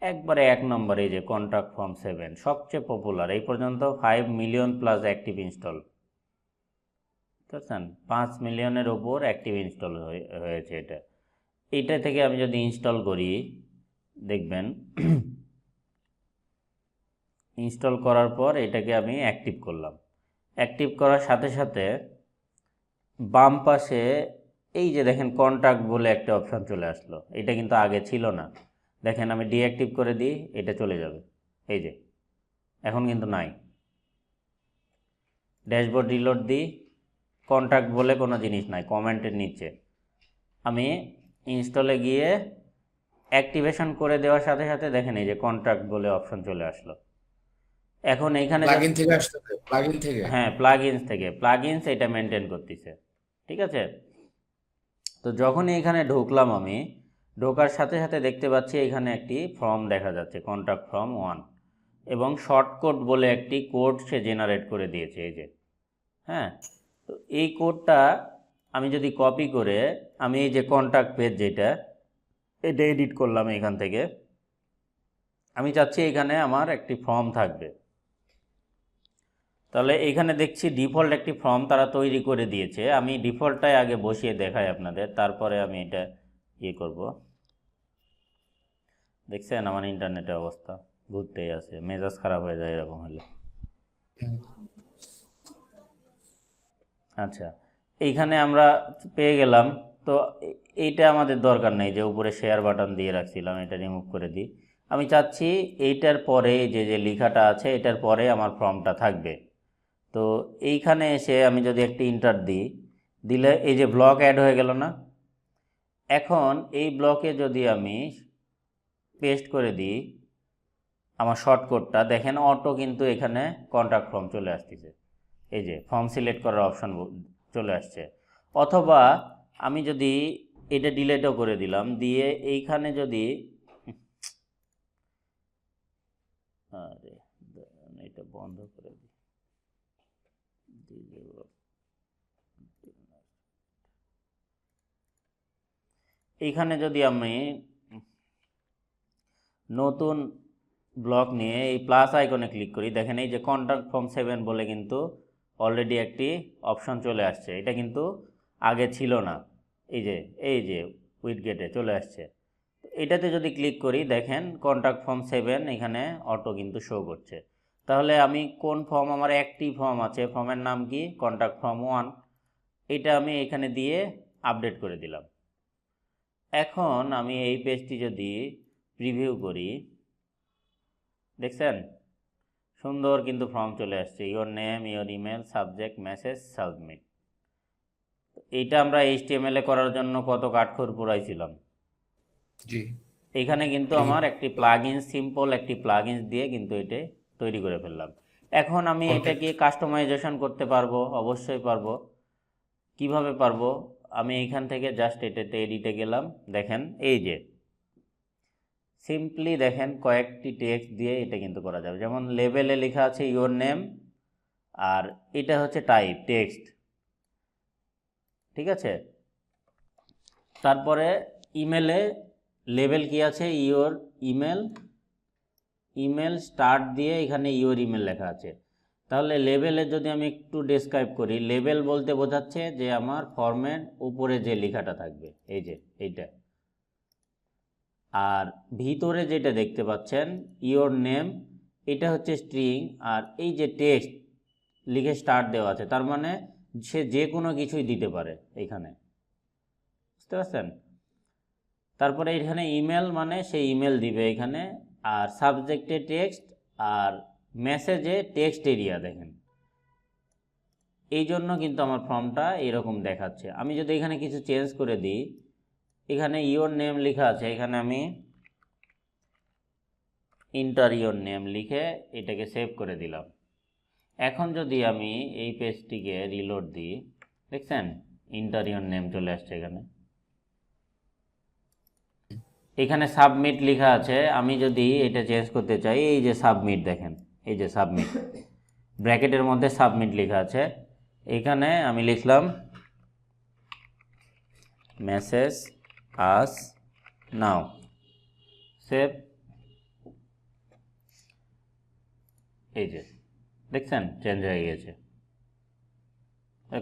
একবারে 1 নম্বরে এই যে কন্ট্যাক্ট ফর্ম 7 সবচেয়ে পপুলার। এই পর্যন্ত 5 মিলিয়ন প্লাস অ্যাক্টিভ ইনস্টল, বুঝছেন? 5 মিলিয়নের ওপর অ্যাক্টিভ ইনস্টল হয়েছে এইটা থেকে আমি যদি ইনস্টল করি, দেখবেন ইনস্টল করার পর এটাকে আমি অ্যাক্টিভ করলাম। অ্যাক্টিভ করার সাথে সাথে বাম পাশে এই যে দেখেন কন্ট্যাক্ট বলে একটা অপশন চলে আসলো, এটা কিন্তু আগে ছিল না। দেখেন আমি ডিঅ্যাক্টিভ করে দিই, এটা চলে যাবে, এই যে এখন কিন্তু নাই। ড্যাশবোর্ড রিলোড দিই, কন্ট্যাক্ট বলে কোনো জিনিস নাই কমেন্টের নিচে। আমি ইনস্টলে গিয়ে অ্যাক্টিভেশন করে দেওয়ার সাথে সাথে দেখেন এই যে কন্ট্যাক্ট বলে অপশন চলে আসলো। এখন এইখানে প্লাগইন থেকে আসতেছে, প্লাগইন থেকে। হ্যাঁ প্লাগইনস থেকে, প্লাগইনস এটা মেনটেন করতেছে, ঠিক আছে। তো যখনই এখানে ঢুকলাম আমি, ঢোকার সাথে সাথে দেখতে পাচ্ছি এখানে একটি ফর্ম দেখা যাচ্ছে, কন্ট্যাক্ট ফর্ম 1, এবং শর্টকট বলে একটি কোড সে জেনারেট করে দিয়েছে, এই যে। হ্যাঁ, তো এই কোডটা আমি যদি কপি করে আমি এই যে কন্ট্যাক্ট পেজ যেটা, এটা এডিট করলাম এখান থেকে। আমি চাচ্ছি এখানে আমার একটি ফর্ম থাকবে, তাহলে এখানে দেখছি ডিফল্ট একটি ফর্ম তারা তৈরি করে দিয়েছে। আমি ডিফল্টটাই আগে বসিয়ে দেখাই আপনাদের, তারপরে আমি এটা ইয়ে করব। দেখছেন আমার ইন্টারনেটের অবস্থা, ঘুরতেই আছে, মেজাজ খারাপ হয়ে যায় এরকম হলে। আচ্ছা, এইখানে আমরা পেয়ে গেলাম। তো এইটা আমাদের দরকার নেই, যে উপরে শেয়ার বাটন দিয়ে রাখছিলাম, এটা রিমুভ করে দিই। আমি চাচ্ছি এইটার পরে যে যে লেখাটা আছে এটার পরে আমার ফর্মটা থাকবে। তো এইখানে এসে আমি যদি একটি ইন্টার দিই, দিলে এই যে ব্লক অ্যাড হয়ে গেল না। এখন এই ব্লকে যদি আমি পেস্ট করে দিই আমার শর্টকাটটা, দেখেন অটো কিন্তু এখানে কন্ট্যাক্ট ফর্ম চলে আসতেছে, এই যে ফর্ম সিলেক্ট করার অপশন চলে আসছে। অথবা আমি যদি এটা ডিলেটও করে দিলাম, দিয়ে এইখানে যদি আরে এটা বন্ধ করে দিই, এইখানে যদি আমি নতুন ব্লক নিয়ে এই প্লাস আইকনে ক্লিক করি, দেখেন এই যে কন্ট্যাক্ট ফর্ম 7 বলে কিন্তু অলরেডি একটি অপশন চলে আসছে, এটা কিন্তু আগে ছিল না। এই যে উইডগেটে চলে আসছে, এটাতে যদি ক্লিক করি দেখেন কন্ট্যাক্ট ফর্ম 7 এখানে অটো কিন্তু শো করছে। তাহলে আমি কোন ফর্ম, আমার একটি ফর্ম আছে, ফর্মের নাম কি কন্ট্যাক্ট ফর্ম 1, এটা আমি এখানে দিয়ে আপডেট করে দিলাম। এখন আমি এই পেজটি যদি প্রিভিউ করি, দেখছেন সুন্দর কিন্তু ফর্ম চলে আসছে, your name, your email, subject, message, submit. এইটা আমরা HTML এ করার জন্য কত কাঠখড় পুরাইছিলাম। জি, এখানে কিন্তু আমার একটি প্লাগইন, সিম্পল একটি প্লাগইন দিয়ে কিন্তু এটা তৈরি করে ফেললাম। এখন আমি এটাকে কাস্টমাইজেশন করতে পারবো, অবশ্যই পারবো। কিভাবে পারবো? আমি এইখান থেকে জাস্ট এটাতে এডিটে গেলাম, দেখেন এই যে সিম্পলি দেখেন কয়েকটি টেক্সট দিয়ে এটা কিন্তু করা যাবে। যেমন লেবেলে লেখা আছে ইওর নেম, আর এটা হচ্ছে টাইপ টেক্সট, ঠিক আছে। তারপরে ইমেলে লেবেল কি আছে, ইওর ইমেল, ইমেল স্টার্ট দিয়ে এখানে ইওর ইমেল লেখা আছে। তাহলে লেবেলে যদি আমি একটু ডেসক্রাইব করি, লেবেল বলতে বোঝাচ্ছে যে আমার ফর্মের উপরে যে লেখাটা থাকবে, এই যে এইটা। আর ভিতরে যেটা দেখতে পাচ্ছেন ইওর নেম, এটা হচ্ছে স্ট্রিং, আর এই যে টেক্সট লিখে স্টার্ট দেওয়া আছে, তার মানে সে যে কোনো কিছুই দিতে পারে এখানে, বুঝতে পারছেন। তারপরে এখানে ইমেল মানে সে ইমেল দিবে এখানে, আর সাবজেক্টে টেক্সট, আর মেসেজে টেক্সট এরিয়া। দেখেন এই জন্য কিন্তু আমার ফর্মটা এরকম দেখাচ্ছে। আমি যদি এখানে কিছু চেঞ্জ করে দিই, এখানে ইওর নেম লেখা আছে, এখানে আমি ইন্টার ইওর নেম লিখে এটাকে সেভ করে দিলাম। এখন যদি আমি এই পেজটিকে রিলোড দিই, দেখছেন ইন্টার ইওর নেম চলে আসছে এখানে। এখানে সাবমিট লেখা আছে, আমি যদি এটা চেঞ্জ করতে চাই, এই যে সাবমিট, দেখেন এই যে সাবমিট, ব্র্যাকেটের মধ্যে সাবমিট লেখা আছে। এখানে আমি লিখলাম মেসেজ আস নাও, সেভ, এই যে দেখছেন চেঞ্জ হয়ে গেছে।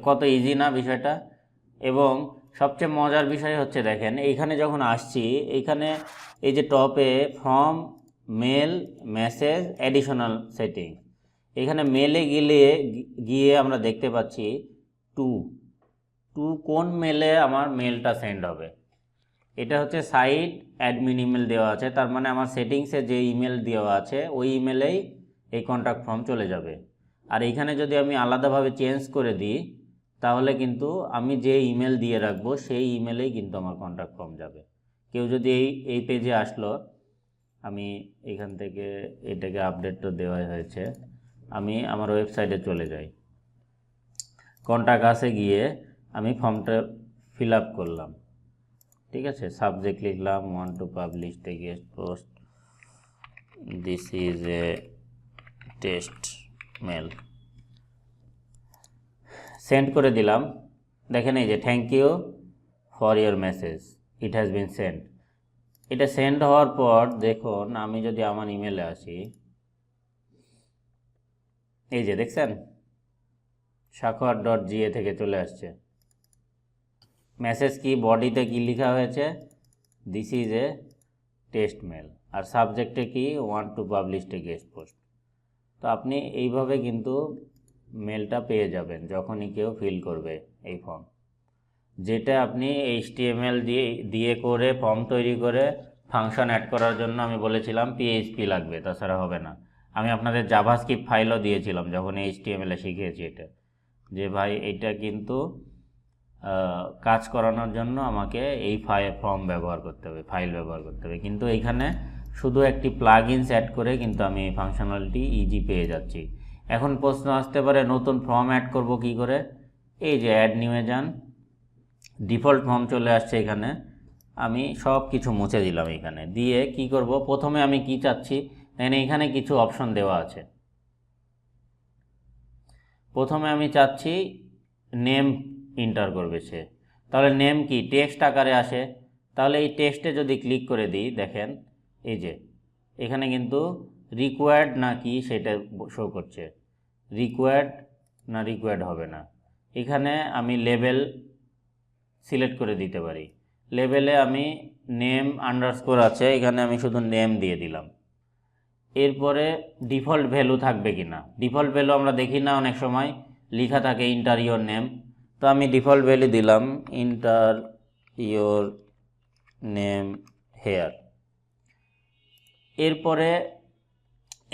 কত ইজি না বিষয়টা। এবং সবচেয়ে মজার বিষয় হচ্ছে দেখেন এইখানে যখন আসছি, এইখানে এই যে টপে form, mail, message, additional setting, এখানে মেলে গিয়ে আমরা দেখতে পাচ্ছি টু টু কোন মেলে আমার মেলটা সেন্ড হবে। এটা হচ্ছে সাইট অ্যাডমিন ইমেল দেওয়া আছে, তার মানে আমার সেটিংসে যে ইমেল দেওয়া আছে ওই ইমেলেই এই কন্ট্যাক্ট ফর্ম চলে যাবে। আর এইখানে যদি আমি আলাদাভাবে চেঞ্জ করে দিই তাহলে কিন্তু আমি যে ইমেল দিয়ে রাখবো সেই ইমেলেই কিন্তু আমার কন্ট্যাক্ট ফর্ম যাবে। কেউ যদি এই পেজে আসলো, আমি এখান থেকে এটাকে আপডেট তো দেওয়া হয়েছে, আমি আমার ওয়েবসাইটে চলে যাই, কন্ট্যাক্ট আসে গিয়ে আমি ফর্মটা ফিল আপ করলাম, ঠিক আছে। সাবজেক্ট লিখলাম want to publish the guest post, this is a test mail, send করে দিলাম। দেখেন এই যে thank you for your message, it has been send. এটা সেন্ড হওয়ার পর দেখুন আমি যদি আমার ইমেলে আসি, এই যে দেখছেন সাখোয়ার.ga থেকে চলে আসছে। মেসেজ কি, বডিতে কি লেখা হয়েছে, this is a test mail, আর সাবজেক্টে কি want to publish a guest post. তো আপনি এইভাবে কিন্তু মেলটা পেয়ে যাবেন যখনই কেউ ফিল করবে এই ফর্ম। যেটা আপনি HTML দিয়ে করে ফর্ম তৈরি করে ফাংশন অ্যাড করার জন্য আমি বলেছিলাম PHP লাগবে, তাছাড়া হবে না। আমি আপনাদের জাভাস্ক্রিপ্ট ফাইলও দিয়েছিলাম যখন HTML শিখিয়েছি এটা, যে ভাই এটা কিন্তু কাজ করানোর জন্য আমাকে এই ফর্ম ব্যবহার করতে হবে, ফাইল ব্যবহার করতে হবে। কিন্তু এইখানে শুধু একটি প্লাগইনস অ্যাড করে কিন্তু আমি এই ফাংশনালিটি ইজি পেয়ে যাচ্ছি। এখন প্রশ্ন আসতে পারে নতুন ফর্ম অ্যাড করব কি করে। এই যে অ্যাড নিউয়ে যান, ডিফল্ট ফর্ম চলে আসছে এখানে, আমি সব কিছু মুছে দিলাম। এখানে দিয়ে কি করব, প্রথমে আমি কি চাচ্ছি এখানে কিছু অপশন দেওয়া আছে। প্রথমে আমি চাচ্ছি নেম এন্টার করবে সে, তাহলে নেম কি টেক্সট আকারে আসে, তাহলে এই টেক্সটে যদি ক্লিক করে দিই দেখেন এই যে এখানে কিন্তু রিকোয়ার্ড না কি সেটা শো করছে, রিকোয়ার্ড না রিকোয়ার্ড হবে না। এখানে আমি লেবেল সিলেক্ট করে দিতে পারি, লেবেলে আমি নেম আন্ডারস্কোর আছে, এখানে আমি শুধু নেম দিয়ে দিলাম। এরপরে ডিফল্ট ভ্যালু থাকবে কি না, ডিফল্ট ভ্যালু আমরা দেখি না অনেক সময় লেখা থাকে ইন্টার ইয়োর নেম, তো আমি ডিফল্ট ভ্যালু দিলাম ইন্টার ইয়োর নেম হেয়ার। এরপরে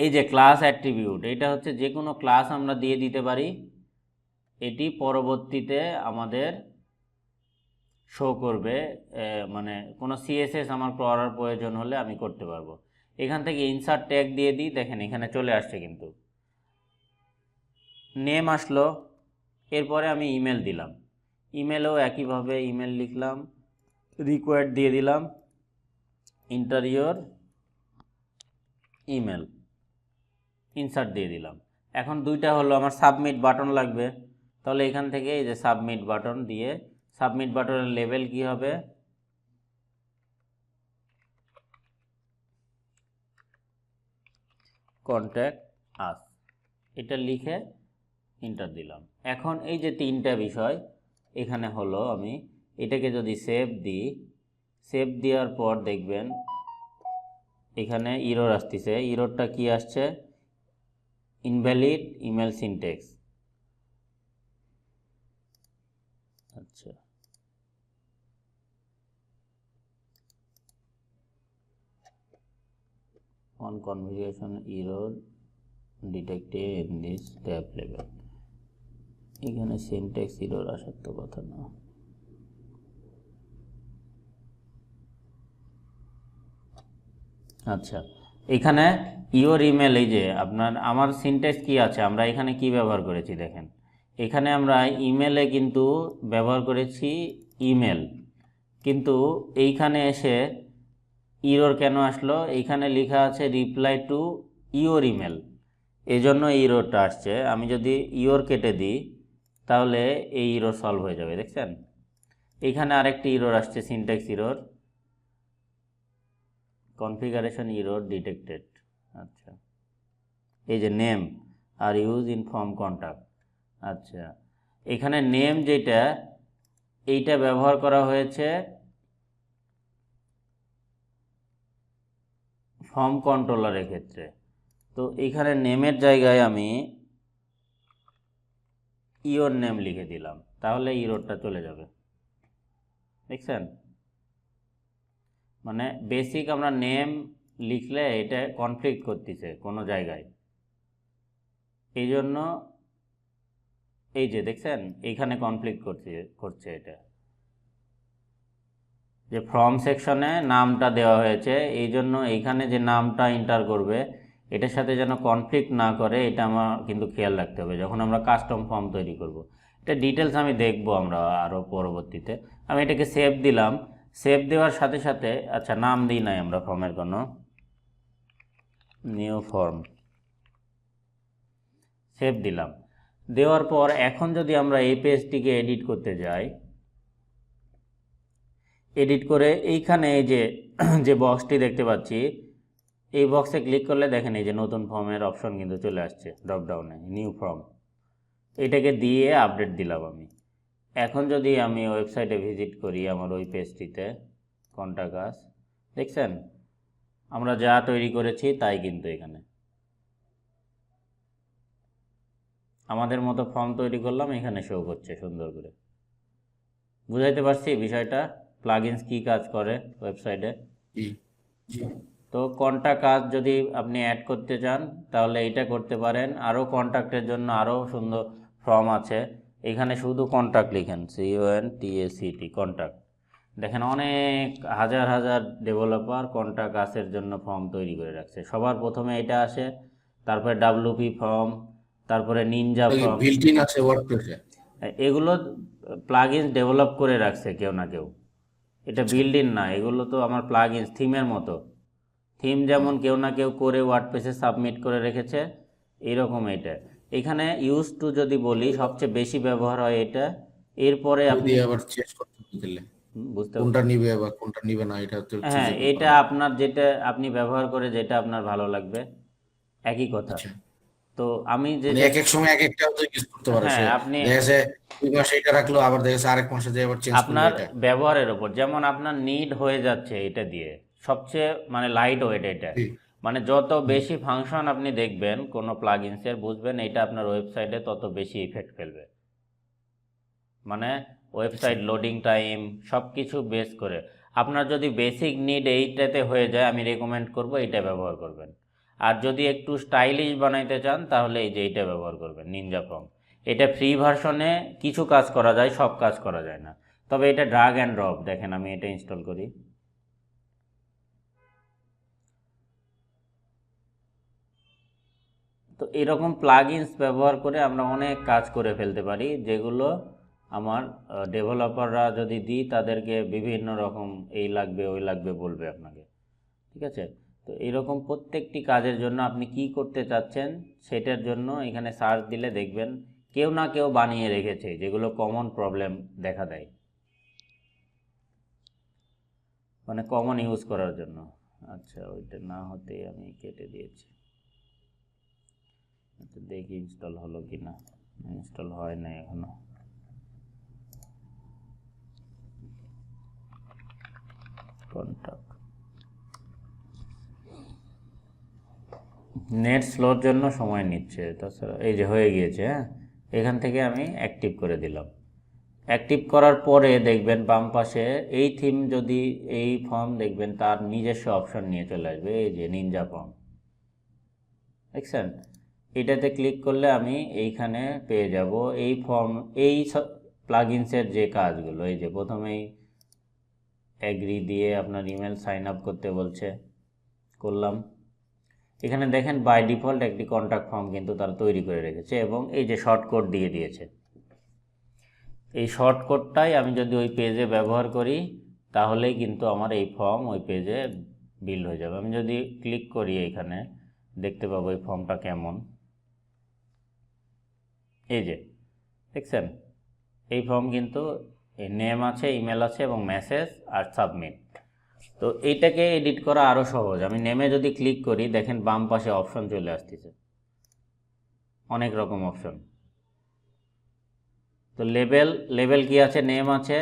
এই যে ক্লাস অ্যাট্রিবিউট, এটা হচ্ছে যে কোনো ক্লাস আমরা দিয়ে দিতে পারি, এটি পরবর্তীতে আমাদের শো করবে, মানে কোনো CSS আমার করার প্রয়োজন হলে আমি করতে পারবো। এখান থেকে ইনসার্ট ট্যাগ দিয়ে দিই, দেখেন এখানে চলে আসছে কিন্তু নেম আসলো। এরপরে আমি ইমেল দিলাম, ইমেলও একইভাবে ইমেল লিখলাম, রিকোয়ার্ড দিয়ে দিলাম ইন্টার ইয়োর ইমেল, ইনসার্ট দিয়ে দিলাম। এখন দুইটা হলো, আমার সাবমিট বাটন লাগবে, তাহলে এখান থেকে এই যে সাবমিট বাটন দিয়ে, সাবমিট বাটনের লেভেল কি হবে, কন্ট্যাক্ট আস, এটা লিখে এন্টার দিলাম। এখন এই যে তিনটা বিষয় এখানে হলো, আমি এটাকে যদি সেভ দিই, সেভ দেওয়ার পর দেখবেন এখানে ইরর আসতেছে। ইররটা কি আসছে, ইনভ্যালিড ইমেল সিনট্যাক্স। আচ্ছা, on configuration error detected in this tab level, এখানে সিনট্যাক্স এরর আসার তো কথা না। আচ্ছা, এখানে ইওর ইমেল, এই যে আমার সিনট্যাক্স কি আছে, আমরা এখানে কি ব্যবহার করেছি দেখেন, এখানে আমরা ইমেলে কিন্তু ব্যবহার করেছি ইমেল, কিন্তু এইখানে এসে ইরর কেন আসলো, এইখানে লেখা আছে রিপ্লাই টু ইওর ইমেল, এই জন্য ইররটা আসছে। আমি যদি ইওর কেটে দিই তাহলে এই ইরর সলভ হয়ে যাবে, দেখছেন। এখানে আরেকটি ইরর আসছে, syntax error, configuration error detected. আচ্ছা, এই যে name are use in form contact. আচ্ছা, এখানে নেম যেটা, এইটা ব্যবহার করা হয়েছে ফর্ম কন্ট্রোলারের ক্ষেত্রে, তো এখানে নেমের জায়গায় আমি ইওর নেম লিখে দিলাম। তাহলে ইরোরটা চলে যাবে। দেখছেন, মানে বেসিক আমরা নেম লিখলে এটা কনফ্লিক্ট করতেছে কোনো জায়গায়, এই জন্য এই যে দেখছেন এইখানে কনফ্লিক্ট করছে এটা, যে ফ্রম সেকশনে নামটা দেওয়া হয়েছে, এই জন্য এইখানে যে নামটা এন্টার করবে এটার সাথে যেন কনফ্লিক্ট না করে, এটা আমার কিন্তু খেয়াল রাখতে হবে যখন আমরা কাস্টম ফর্ম তৈরি করব। এটা ডিটেলস আমি দেখবো আমরা আরও পরবর্তীতে। আমি এটাকে সেভ দিলাম, সেভ দেওয়ার সাথে সাথে আচ্ছা নাম দিই নাই আমরা ফর্মের কোনো, নিউ ফর্ম সেভ দিলাম। দেওয়ার পর এখন যদি আমরা এই পেজটিকে এডিট করতে যাই, এডিট করে এইখানে এই যে বক্সটি দেখতে পাচ্ছি, এই বক্সে ক্লিক করলে দেখেন এই যে নতুন ফর্মের অপশন কিন্তু চলে আসছে ড্রপডাউনে, নিউ ফর্ম। এটাকে দিয়ে আপডেট দিলাম আমি। এখন যদি আমি ওয়েবসাইটে ভিজিট করি আমার ওই পেজটিতে, কন্টাক্ট আস, দেখছেন আমরা যা তৈরি করেছি তাই কিন্তু এখানে আমাদের মতো ফর্ম তৈরি করলাম, এখানে শো করছে সুন্দর করে। বুঝাইতে পারছি বিষয়টা, প্লাগইনস কি কাজ করে ওয়েবসাইটে। তো কন্টাক্ট আস যদি আপনি অ্যাড করতে চান তাহলে এটা করতে পারেন। আরও কন্ট্যাক্টের জন্য আরও সুন্দর ফর্ম আছে, এখানে শুধু কন্ট্যাক্ট লিখেন, CONTACT কন্ট্যাক্ট। দেখেন অনেক হাজার হাজার ডেভেলপার কন্ট্যাক্ট আসের জন্য ফর্ম তৈরি করে রাখছে। সবার প্রথমে এটা আসে, তারপরে WP ফর্ম, তারপরে নিনজা ফর্ম, বিল্ট-ইন আছে ওয়ার্ডপ্রেসে। এগুলো প্লাগইনস ডেভেলপ করে রাখছে কেউ না কেউ, এটা বিল্ড ইন না, এগুলো তো আমার প্লাগইনস থিমের মতো। থিম যেমন কেউ না কেউ করে ওয়ার্ডপ্রেসে সাবমিট করে রেখেছে, এইরকম এটা। এখানে ইউজ টু যদি বলি সবচেয়ে বেশি ব্যবহার হয় এটা। এরপরে আপনি আবার চেঞ্জ করতে দিলে বুঝতে কোনটা নিবে বা কোনটা নিবে না এটা তো হ্যাঁ, এটা আপনার যেটা আপনি ব্যবহার করে যেটা আপনার ভালো লাগবে, একই কথা। তো আমি যে এক এক সময় এক একটা ইউজ করতে পারে, হ্যাঁ সে আপনি দেখেছে 2 মাস এটা রাখলো, আবার দেখেছে আরেক মাসে যে আবার চেঞ্জ করবে আপনার এটা। ব্যবহারের উপর, যেমন আপনার নিড হয়ে যাচ্ছে এটা দিয়ে, সবচেয়ে মানে লাইট ওয়েট এটা, মানে যত বেশি ফাংশন আপনি দেখবেন কোনো প্লাগইনসের, বুঝবেন এটা আপনার ওয়েবসাইটে তত বেশি ইফেক্ট ফেলবে। মানে ওয়েবসাইট লোডিং টাইম সব কিছু বেস করে আপনার যদি বেসিক নিড এইটাতে হয়ে যায়, আমি রেকমেন্ড করব এইটা ব্যবহার করবেন। আর যদি একটু স্টাইলিশ বানাইতে চান তাহলে এই যে এইটা ব্যবহার করবেন, নিনজা ফর্ম। এটা ফ্রি ভার্সনে কিছু কাজ করা যায়, সব কাজ করা যায় না, তবে এটা ড্রাগ অ্যান্ড ড্রপ। দেখেন আমি এটা ইনস্টল করি, তো এরকম প্লাগইনস ব্যবহার করে আমরা অনেক কাজ করে ফেলতে পারি, যেগুলো আমার ডেভেলপাররা যদি দিই তাদেরকে বিভিন্ন রকম এই লাগবে ওই লাগবে বলবে আপনাকে, ঠিক আছে। তো এরকম প্রত্যেকটি কাজের জন্য আপনি কি করতে চাচ্ছেন সেটার জন্য এখানে সার্চ দিলে দেখবেন কেউ না কেউ বানিয়ে রেখেছে, যেগুলো কমন প্রবলেম দেখা দেয়, মানে কমন ইউজ করার জন্য। আচ্ছা ওইটা না হতে আমি কেটে দিয়েছি। আচ্ছা দেখি ইনস্টল হলো কি না, ইনস্টল হয় না এখনো। কন্টাক্ট নেট স্লোর জন্য সময় নিচ্ছে, তাছাড়া এই যে হয়ে গিয়েছে। হ্যাঁ, এখান থেকে আমি অ্যাক্টিভ করে দিলাম। অ্যাক্টিভ করার পরে দেখবেন বাম পাশে এই থিম, যদি এই ফর্ম দেখবেন তার নিজস্ব অপশন নিয়ে চলে আসবে, এই যে নিনজা ফর্ম, দেখছেন। এটাতে ক্লিক করলে আমি এইখানে পেয়ে যাব এই ফর্ম, এই প্লাগইনসের যে কাজগুলো। এই যে প্রথমেই অ্যাগ্রি দিয়ে আপনার ইমেল সাইন আপ করতে বলছে, করলাম। এখানে দেখেন বাই ডিফল্ট একটি কন্ট্যাক্ট ফর্ম কিন্তু তারা তৈরি করে রেখেছে এবং এই যে শর্টকাট দিয়ে দিয়েছে। এই শর্টকাটটাই আমি যদি ওই পেজে ব্যবহার করি তাহলেই কিন্তু আমার এই ফর্ম ওই পেজে বিল্ড হয়ে যাবে। আমি যদি ক্লিক করি এখানে দেখতে পাবো এই ফর্মটা কেমন। এই যে দেখছেন এই ফর্ম কিন্তু এই নেম আছে, ইমেল আছে এবং মেসেজ আর সাবমিট। তো এইটাকে এডিট করা আরও সহজ। আমি নেমে যদি ক্লিক করি দেখেন বাম পাশে অপশন চলে আসতেছে, অনেক রকম অপশন। তো লেভেল কি আছে, নেম আছে।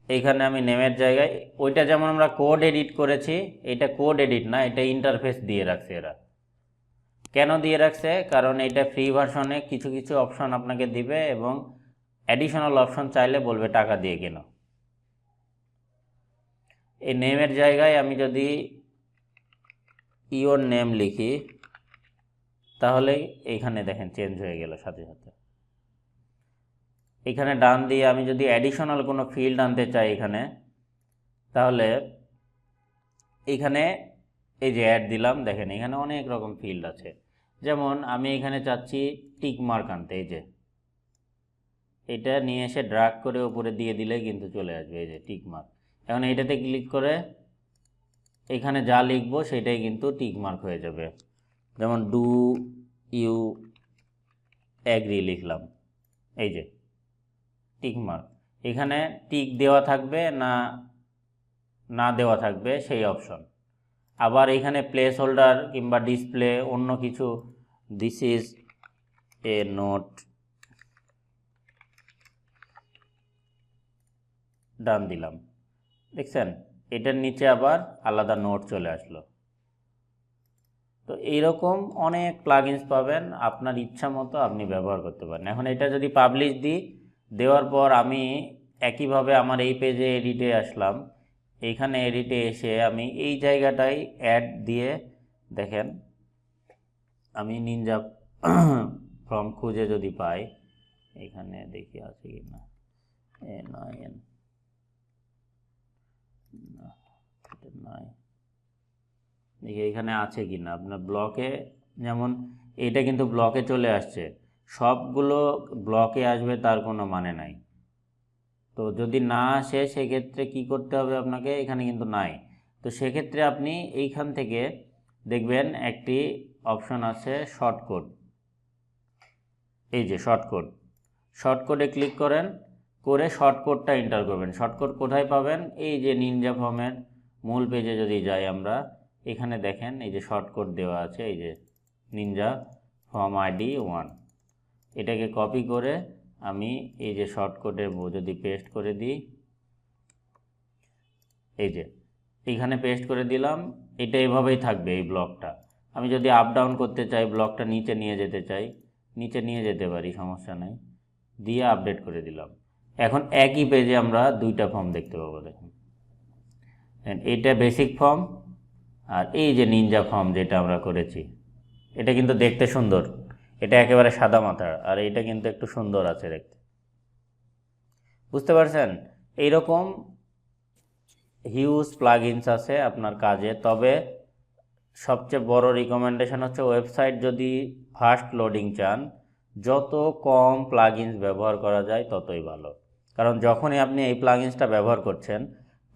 এইখানে আমি নেমের জায়গায় ওইটা যেমন আমরা কোড এডিট করেছি, এটা কোড এডিট না, এটা ইন্টারফেস দিয়ে রাখছে এরা। কেন দিয়ে রাখছে? কারণ এটা ফ্রি ভার্সনে কিছু কিছু অপশন আপনাকে দিবে এবং অ্যাডিশনাল অপশন চাইলে বলবে টাকা দিয়ে কেনো। এই নেমের জায়গায় আমি যদি ইওর নেম লিখি তাহলে এইখানে দেখেন চেঞ্জ হয়ে গেল সাথে সাথে। এখানে ডান দিয়ে আমি যদি অ্যাডিশনাল কোনো ফিল্ড আনতে চাই এখানে, তাহলে এখানে এই যে অ্যাড দিলাম, দেখেন এখানে অনেক রকম ফিল্ড আছে। যেমন আমি এখানে চাচ্ছি টিক মার্ক আনতে, এই যে এটা নিয়ে এসে ড্র্যাগ করে উপরে দিয়ে দিলে কিন্তু চলে আসবে এই যে টিক মার্ক। এখন এইটাতে ক্লিক করে এখানে যা লিখবো সেটাই কিন্তু টিক মার্ক হয়ে যাবে। যেমন ডু ইউ অ্যাগ্রি লিখলাম, এই যে টিক মার্ক। এখানে টিক দেওয়া থাকবে না না দেওয়া থাকবে সেই অপশন। আবার এখানে প্লেস হোল্ডার কিংবা ডিসপ্লে অন্য কিছু, দিস ইজ এ নোট, ডান দিলাম, দেখছেন এটার নিচে আবার আলাদা নোট চলে আসলো। তো এইরকম অনেক প্লাগইনস পাবেন, আপনার ইচ্ছা মতো আপনি ব্যবহার করতে পারেন। এখন এটা যদি পাবলিশ দিই, দেওয়ার পর আমি একইভাবে আমার এই পেজে এডিটে আসলাম, এইখানে এডিটে এসে আমি এই জায়গাটায় অ্যাড দিয়ে দেখেন আমি নিনজা ফর্ম খুঁজে যদি পাই, এখানে দেখি আছে কি না, NIN নাই, দেখি এখানে আছে কি না। আপনার ব্লকে, যেমন এটা কিন্তু ব্লকে চলে আসছে, সবগুলো ব্লকে আসবে তার কোনো মানে নাই। তো যদি না আসে সেক্ষেত্রে কি করতে হবে আপনাকে, এখানে কিন্তু নাই। তো সেক্ষেত্রে আপনি এইখান থেকে দেখবেন একটি অপশন আছে শর্টকাট, এই যে শর্টকাট, শর্টকাটে ক্লিক করেন, করে শর্টকাটটা এন্টার করবেন। শর্টকাট কোথায় পাবেন, এই যে নিনজা ফর্মের মূল পেজে যদি যাই আমরা, এখানে দেখেন এই যে শর্টকাট দেওয়া আছে, এই যে নিনজা ফর্ম ID 1, এটাকে কপি করে আমি এই যে শর্টকাটে যদি পেস্ট করে দিই, এই যে এইখানে পেস্ট করে দিলাম, এটা এভাবেই থাকবে এই ব্লকটা। আমি যদি আপ ডাউন করতে চাই, ব্লকটা নিচে নিয়ে যেতে চাই, নিচে নিয়ে যেতে পারি, সমস্যা নেই, দিয়ে আপডেট করে দিলাম। এখন একই পেজে আমরা দুইটা ফর্ম দেখতে পাবো। দেখুন এটা বেসিক ফর্ম, আর এই যে নিনজা ফর্ম যেটা আমরা করেছি, এটা কিন্তু দেখতে সুন্দর, এটা একেবারে সাদা মাথার, আর এটা কিন্তু একটু সুন্দর আছে দেখতে, বুঝতে পারছেন? এইরকম হিউজ প্লাগইনস আছে আপনার কাজে। তবে সবচেয়ে বড় রিকমেন্ডেশন হচ্ছে ওয়েবসাইট যদি ফাস্ট লোডিং চান, যত কম প্লাগইনস ব্যবহার করা যায় ততই ভালো। কারণ যখনই আপনি এই প্লাগইনসটা ব্যবহার করছেন,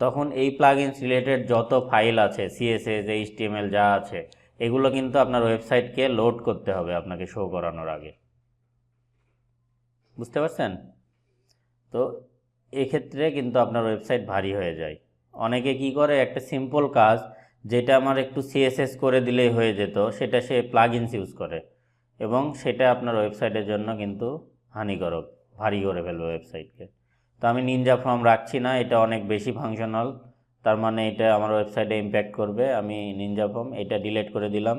তখন এই প্লাগইনস রিলেটেড যত ফাইল আছে, CSS HTML যা আছে, এগুলো কিন্তু আপনার ওয়েবসাইটকে লোড করতে হবে আপনাকে শো করানোর আগে, বুঝতে পারছেন? তো এক্ষেত্রে কিন্তু আপনার ওয়েবসাইট ভারী হয়ে যায়। অনেকে কি করে, একটা সিম্পল কাজ যেটা আমার একটু CSS করে দিলেই হয়ে যেত, সেটা সে প্লাগইনস ইউজ করে, এবং সেটা আপনার ওয়েবসাইটের জন্য কিন্তু হানিকারক, ভারী করে ফেলবে ওয়েবসাইটকে। তো আমি নিনজা ফর্ম রাখছি না, এটা অনেক বেশি ফাংশনাল, তার মানে এটা আমার ওয়েবসাইটে ইম্প্যাক্ট করবে। আমি নিনজা ফর্ম এটা ডিলিট করে দিলাম,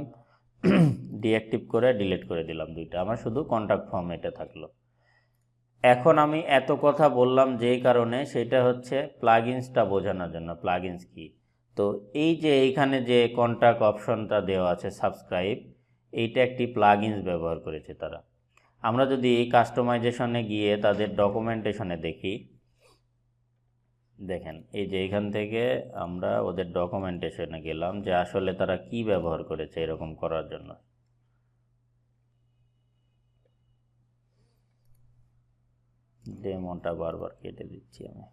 ডিঅ্যাক্টিভ করে ডিলিট করে দিলাম দুইটা, আমার শুধু কন্ট্যাক্ট ফর্ম এটা থাকলো। এখন আমি এত কথা বললাম যেই কারণে, সেটা হচ্ছে প্লাগইনসটা বোঝানোর জন্য, প্লাগইনস কি। তো এই যে এইখানে যে কন্ট্যাক্ট অপশনটা দেওয়া আছে সাবস্ক্রাইব, এইটা একটি প্লাগইনস ব্যবহার করেছে তারা। আমরা যদি এই কাস্টমাইজেশনে গিয়ে তাদের ডকুমেন্টেশনে দেখি, দেখেন এই যে এখান থেকে আমরা ওদের ডকুমেন্টেশনে গেলাম যে আসলে তারা কি ব্যবহার করেছে এরকম করার জন্য। ডেমোটা বারবার কেটে দিচ্ছি আমি।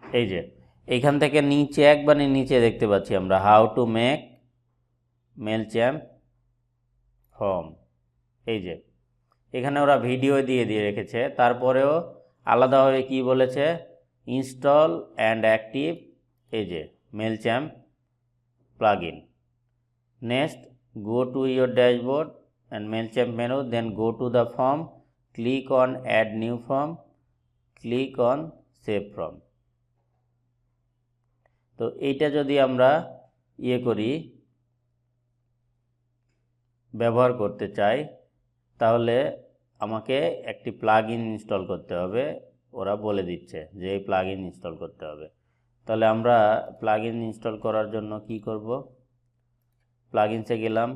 এই যে এইখান থেকে নিচে একবারে নিচে দেখতে পাচ্ছি আমরা হাউ টু মেক মেলচ্যাম্প ফর্ম। এই যে এখানে ওরা ভিডিও দিয়ে রেখেছে, তারপরেও আলাদাভাবে কি বলেছে, ইনস্টল অ্যান্ড অ্যাক্টিভ এই যে Mailchimp plugin. Next, go to your dashboard and MailChimp menu, then go to the form, click on add new form, click on save from। তো এইটা যদি আমরা করি, ব্যবহার করতে চাই তাহলে আমাকে একটি প্লাগইন ইনস্টল করতে হবে। ওরা বলে দিচ্ছে যে এই প্লাগইন ইনস্টল করতে হবে। তাহলে আমরা প্লাগইন ইনস্টল করার জন্য কি করব, প্লাগইনসে গেলাম,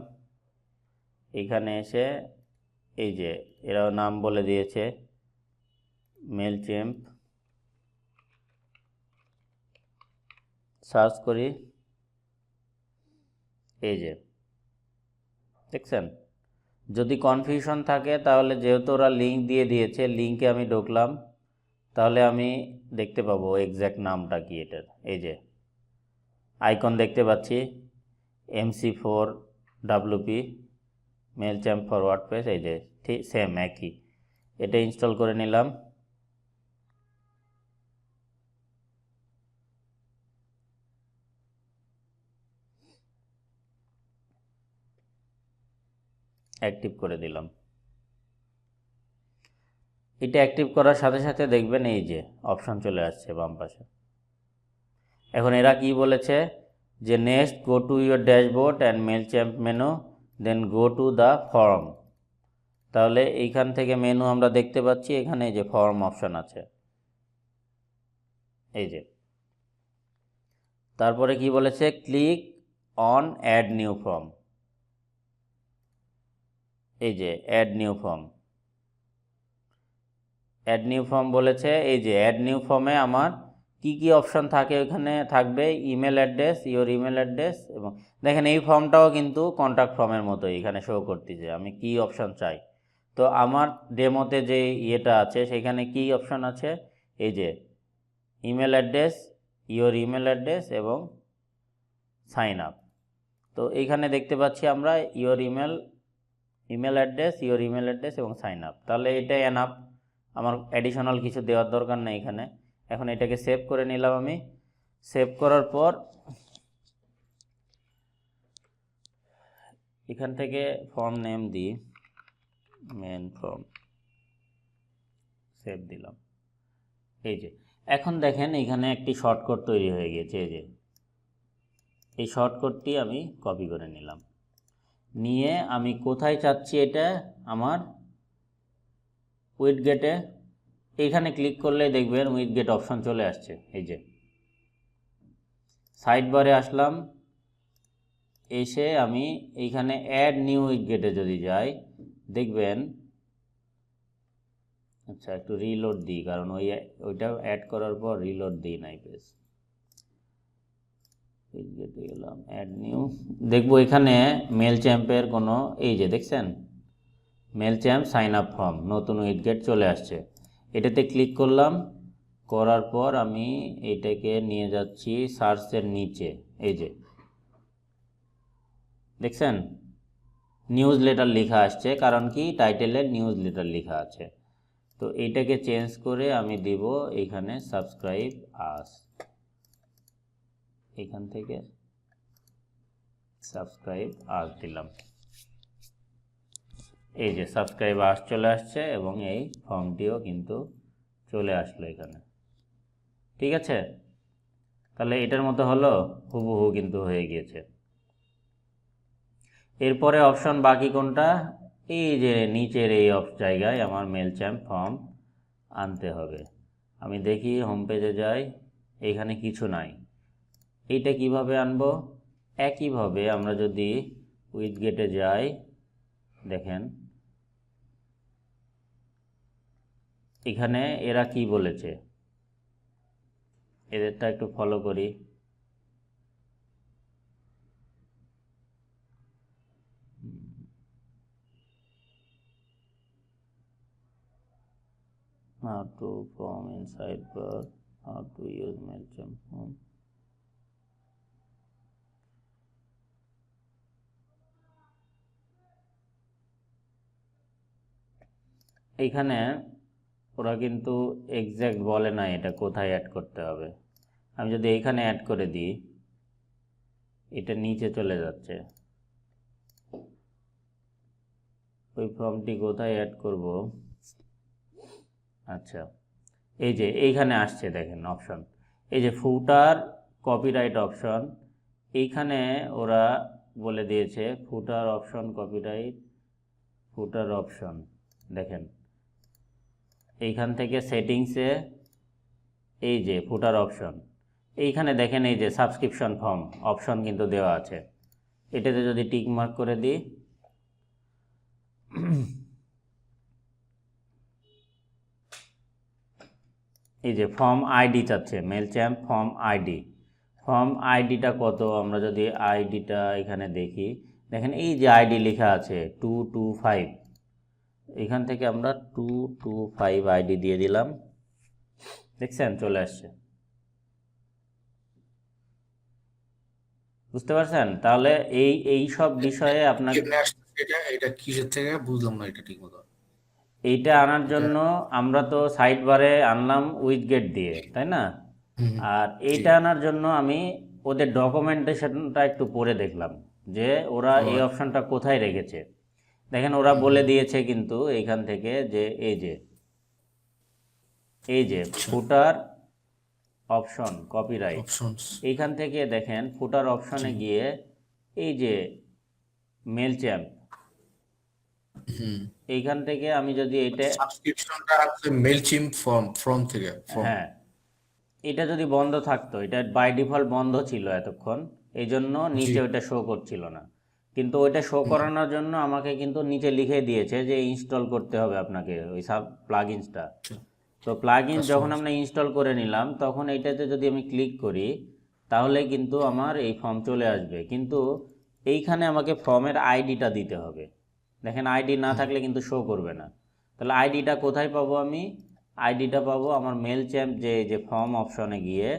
এখানে এসে এই যে এরাও নাম বলে দিয়েছে মেলচেম্প, সার্চ করি, এই যে দেখছেন। যদি কনফিউশন থাকে তাহলে যেহেতু ওরা লিঙ্ক দিয়ে দিয়েছে, লিঙ্কে আমি ঢুকলাম, তাহলে আমি দেখতে পাবো এক্স্যাক্ট নামটা কি এটার। এই যে আইকন দেখতে পাচ্ছি MC4WP মেলচ্যাম্প ফর ওয়ার্ডপ্রেস, এই যে ঠিক সেম একই। এটা ইনস্টল করে নিলাম। অ্যাক্টিভ করে দিলাম। এটা অ্যাক্টিভ করার সাথে সাথে দেখবেন এই যে অপশন চলে আসছে বাম পাশে। এখন এরা কি বলেছে যে next go to your dashboard and Mailchimp menu, then go to the form. তাহলে এইখান থেকে মেনু আমরা দেখতে পাচ্ছি, এখানে এই যে ফর্ম অপশন আছে, এই যে। তারপরে কি বলেছে, click on add new form, এই যে add new form. Add new form বলেছে, এই যে অ্যাড নিউ ফর্মে আমার কি কি অপশন থাকে, ওখানে থাকবে email address, your email address, এবং দেখেন এই ফর্মটাও কিন্তু কন্ট্যাক্ট ফর্মের মতোই এখানে শো করতেছে আমি কি অপশন চাই। তো আমার ডেমোতে যে ইয়েটা আছে সেখানে কি অপশন আছে, এই যে email address, your email address এবং সাইন আপ। তো এইখানে দেখতে পাচ্ছি আমরা your email address, your email address এবং সাইন আপ। তাহলে এটাই এনাফ, আমার অ্যাডিশনাল কিছু দেওয়ার দরকার নেই এখানে। এখন এটাকে সেভ করে নিলাম আমি। সেভ করার পর এখান থেকে ফর্ম নেম দিই মেন ফর্ম, সেভ দিলাম। এই যে এখন দেখেন এখানে একটি শর্টকাট তৈরি হয়ে গেছে, এই যে এই শর্টকাটটি আমি কপি করে নিলাম, নিয়ে আমি কোথায় চাচ্ছি এটা আমার উইডগেটে, এইখানে ক্লিক করলে দেখবেন উইডগেট অপশন চলে আসছে। এই যে সাইড বারে আসলাম, এসে আমি এইখানে অ্যাড নিউ উইডগেটে যদি যাই দেখবেন, আচ্ছা একটু রিলোড দিই কারণ ওইটা অ্যাড করার পর রিলোড দিই নাই পেজ। উইডগেটে গেলাম, অ্যাড নিউ, দেখবো এখানে মেলচ্যাম্পের কোনো, এই যে দেখছেন মেলচ্যাম্প সাইন আপ ফর্ম, নতুন উইডগেট চলে আসছে। এটাতে ক্লিক করলাম, করার পর আমি এটাকে নিয়ে যাচ্ছি সার্চের নিচে, এই যে দেখছেন নিউজ লেটার লেখা আসছে, কারণ কি টাইটেলে নিউজ লেটার লেখা আছে। তো এইটাকে চেঞ্জ করে আমি দিব এখানে সাবস্ক্রাইব আস, এখান থেকে সাবস্ক্রাইব আস দিলাম। এই যে সাবস্ক্রাইব আস চলে আসছে এবং এই ফর্মটিও কিন্তু চলে আসলো এখানে। ঠিক আছে, তাহলে এটার মতো হলো, হুবহু কিন্তু হয়ে গিয়েছে। এরপরে অপশন বাকি কোনটা, এই যে নিচের এই জায়গায় আমার মেলচ্যাম্প ফর্ম আনতে হবে। আমি দেখি হোম পেজে যাই, এখানে কিছু নাই। এইটা কিভাবে আনবো, একইভাবে আমরা যদি উইডগেটে যাই, দেখেন এখানে এরা কি বলেছে, এদেরটা একটু ফলো করি। How to form inside bar, how to use Mailchimp form. এইখানে ওরা কিন্তু এক্স্যাক্ট বলে না এটা কোথায় অ্যাড করতে হবে। আমি যদি এইখানে অ্যাড করে দিই, এটা নিচে চলে যাচ্ছে। ওই ফর্মটি কোথায় অ্যাড করব, আচ্ছা এই যে এইখানে আসছে দেখেন অপশন, এই যে ফুটার কপিরাইট অপশন, এইখানে ওরা বলে দিয়েছে ফুটার অপশন, কপিরাইট ফুটার অপশন। দেখেন এইখান থেকে সেটিংসে এই যে ফুটার অপশন, এইখানে দেখেন এই যে সাবস্ক্রিপশন ফর্ম অপশন কিন্তু দেওয়া আছে। এটাতে যদি টিক মার্ক করে দিই, এই যে ফর্ম আইডি চাচ্ছে, মেলচ্যাম্প ফর্ম আইডি। ফর্ম আইডিটা কত, আমরা যদি আইডিটা এখানে দেখি, দেখেন এই যে আইডি লেখা আছে 225, এখান থেকে আমরা 225 আইডি দিয়ে দিলাম, দেখছেন চলে আসছে। বুঝতে পারছেন? তাহলে এই সব বিষয়ে আপনাকে কেমনে আসছে এটা কিসের থেকে বুঝলাম না এটা ঠিক মতো। এইটা আনার জন্য আমরা তো সাইড বারে আনলাম উইথগেট দিয়ে, তাই না? হুম, আর এইটা আনার জন্য আমি ওদের ডকুমেন্টেশনটা একটু পড়ে দেখলাম যে ওরা এই অপশনটা কোথায় রেখেছে। দেখেন ওরা বলে দিয়েছে কিন্তু এইখান থেকে যে এই যে ফুটার অপশন কপিরাইট, অপশনস। এইখান থেকে দেখেন ফুটার অপশনে গিয়ে এই যে মেলচ্যাম্প, হুম, এইখান থেকে আমি যদি এটা, সাবস্ক্রিপশনটা আছে মেলচিম্প ফর্ম থেকে হ্যাঁ এটা যদি বন্ধ থাকতো, এটা বাই ডিফল্ট বন্ধ ছিল এতক্ষণ, এই জন্য নিচে ওইটা শো করছিল না। কিন্তু ওইটা শো করানোর জন্য আমাকে কিন্তু নিচে লিখে দিয়েছে যে ইনস্টল করতে হবে আপনাকে ওই সব প্লাগইনসটা। তো প্লাগইন যখন আমরা ইনস্টল করে নিলাম, তখন এইটাতে যদি আমি ক্লিক করি তাহলে কিন্তু আমার এই ফর্ম চলে আসবে, কিন্তু এইখানে আমাকে ফর্মের আইডিটা দিতে হবে। দেখেন আইডি না থাকলে কিন্তু শো করবে না। তাহলে আইডিটা কোথায় পাবো আমি? আইডিটা পাবো আমার মেলচ্যাম্প যে ফর্ম অপশনে গিয়ে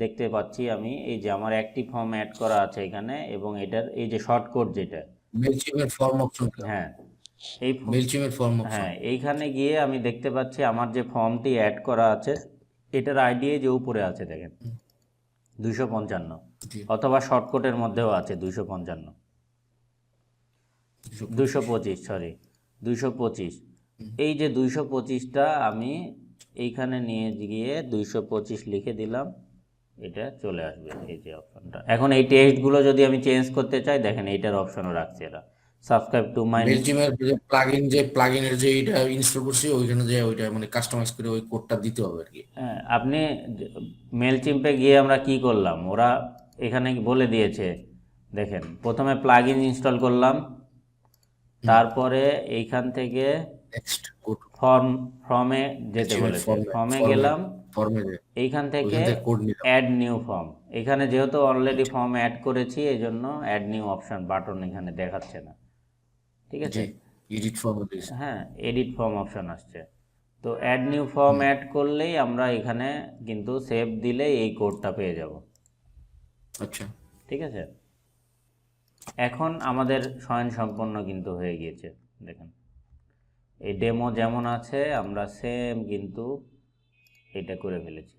দেখতে পাচ্ছি আমি এই যে আমার একটি ফর্ম অ্যাড করা আছে এখানে, এবং এটার এই যে শর্টকাট যেটা, মেলচিমের ফর্ম অপশন। হ্যাঁ এই মেলচিমের ফর্ম অপশন। হ্যাঁ এইখানে গিয়ে আমি দেখতে পাচ্ছি আমার যে ফর্মটি অ্যাড করা আছে এটার আইডি যে উপরে আছে দেখেন 255, জি। অথবা শর্টকাটের মধ্যেও আছে 255, 225, সরি 225। এই যে 225টা আমি এইখানে নিয়ে গিয়ে 225 লিখে দিলাম, এটা চলে আসবে এই যে অপশনটা। এখন এই টেক্সটগুলো যদি আমি চেঞ্জ করতে চাই, দেখেন এইটার অপশনও রাখছে এরা, সাবস্ক্রাইব টু মাই। মেলচিমের যে প্লাগইনের যে এটা ইনস্টল করছি ওইখানে যে ওইটা মানে কাস্টমাইজ করে ওই কোডটা দিতে হবে আর কি। হ্যাঁ আপনি মেলচিম্পে গিয়ে আমরা কি করলাম, ওরা এখানে বলে দিয়েছে, দেখেন প্রথমে প্লাগইন ইনস্টল করলাম, তারপরে এইখান থেকে নেক্সট কোড ফর্মে যেতে বলেছে, ফর্মে গেলাম, ফর্মে এইখান থেকে ওইখান থেকে কোড নিলাম। অ্যাড নিউ ফর্ম, এখানে যেহেতু অলরেডি ফর্ম অ্যাড করেছি এই জন্য অ্যাড নিউ অপশন বাটন এখানে দেখাচ্ছে না, ঠিক আছে? এডিট ফর্মে দিয়েছি। হ্যাঁ এডিট ফর্ম অপশন আসছে, তো অ্যাড নিউ ফর্ম অ্যাড করলেই আমরা এখানে কিন্তু সেভ দিলেই এই কোডটা পেয়ে যাব। আচ্ছা, ঠিক আছে, এখন আমাদের স্বয়ংসম্পন্ন কিন্তু হয়ে গিয়েছে। দেখেন এই ডেমো যেমন আছে আমরা সেম কিন্তু এটা করে ফেলেছি।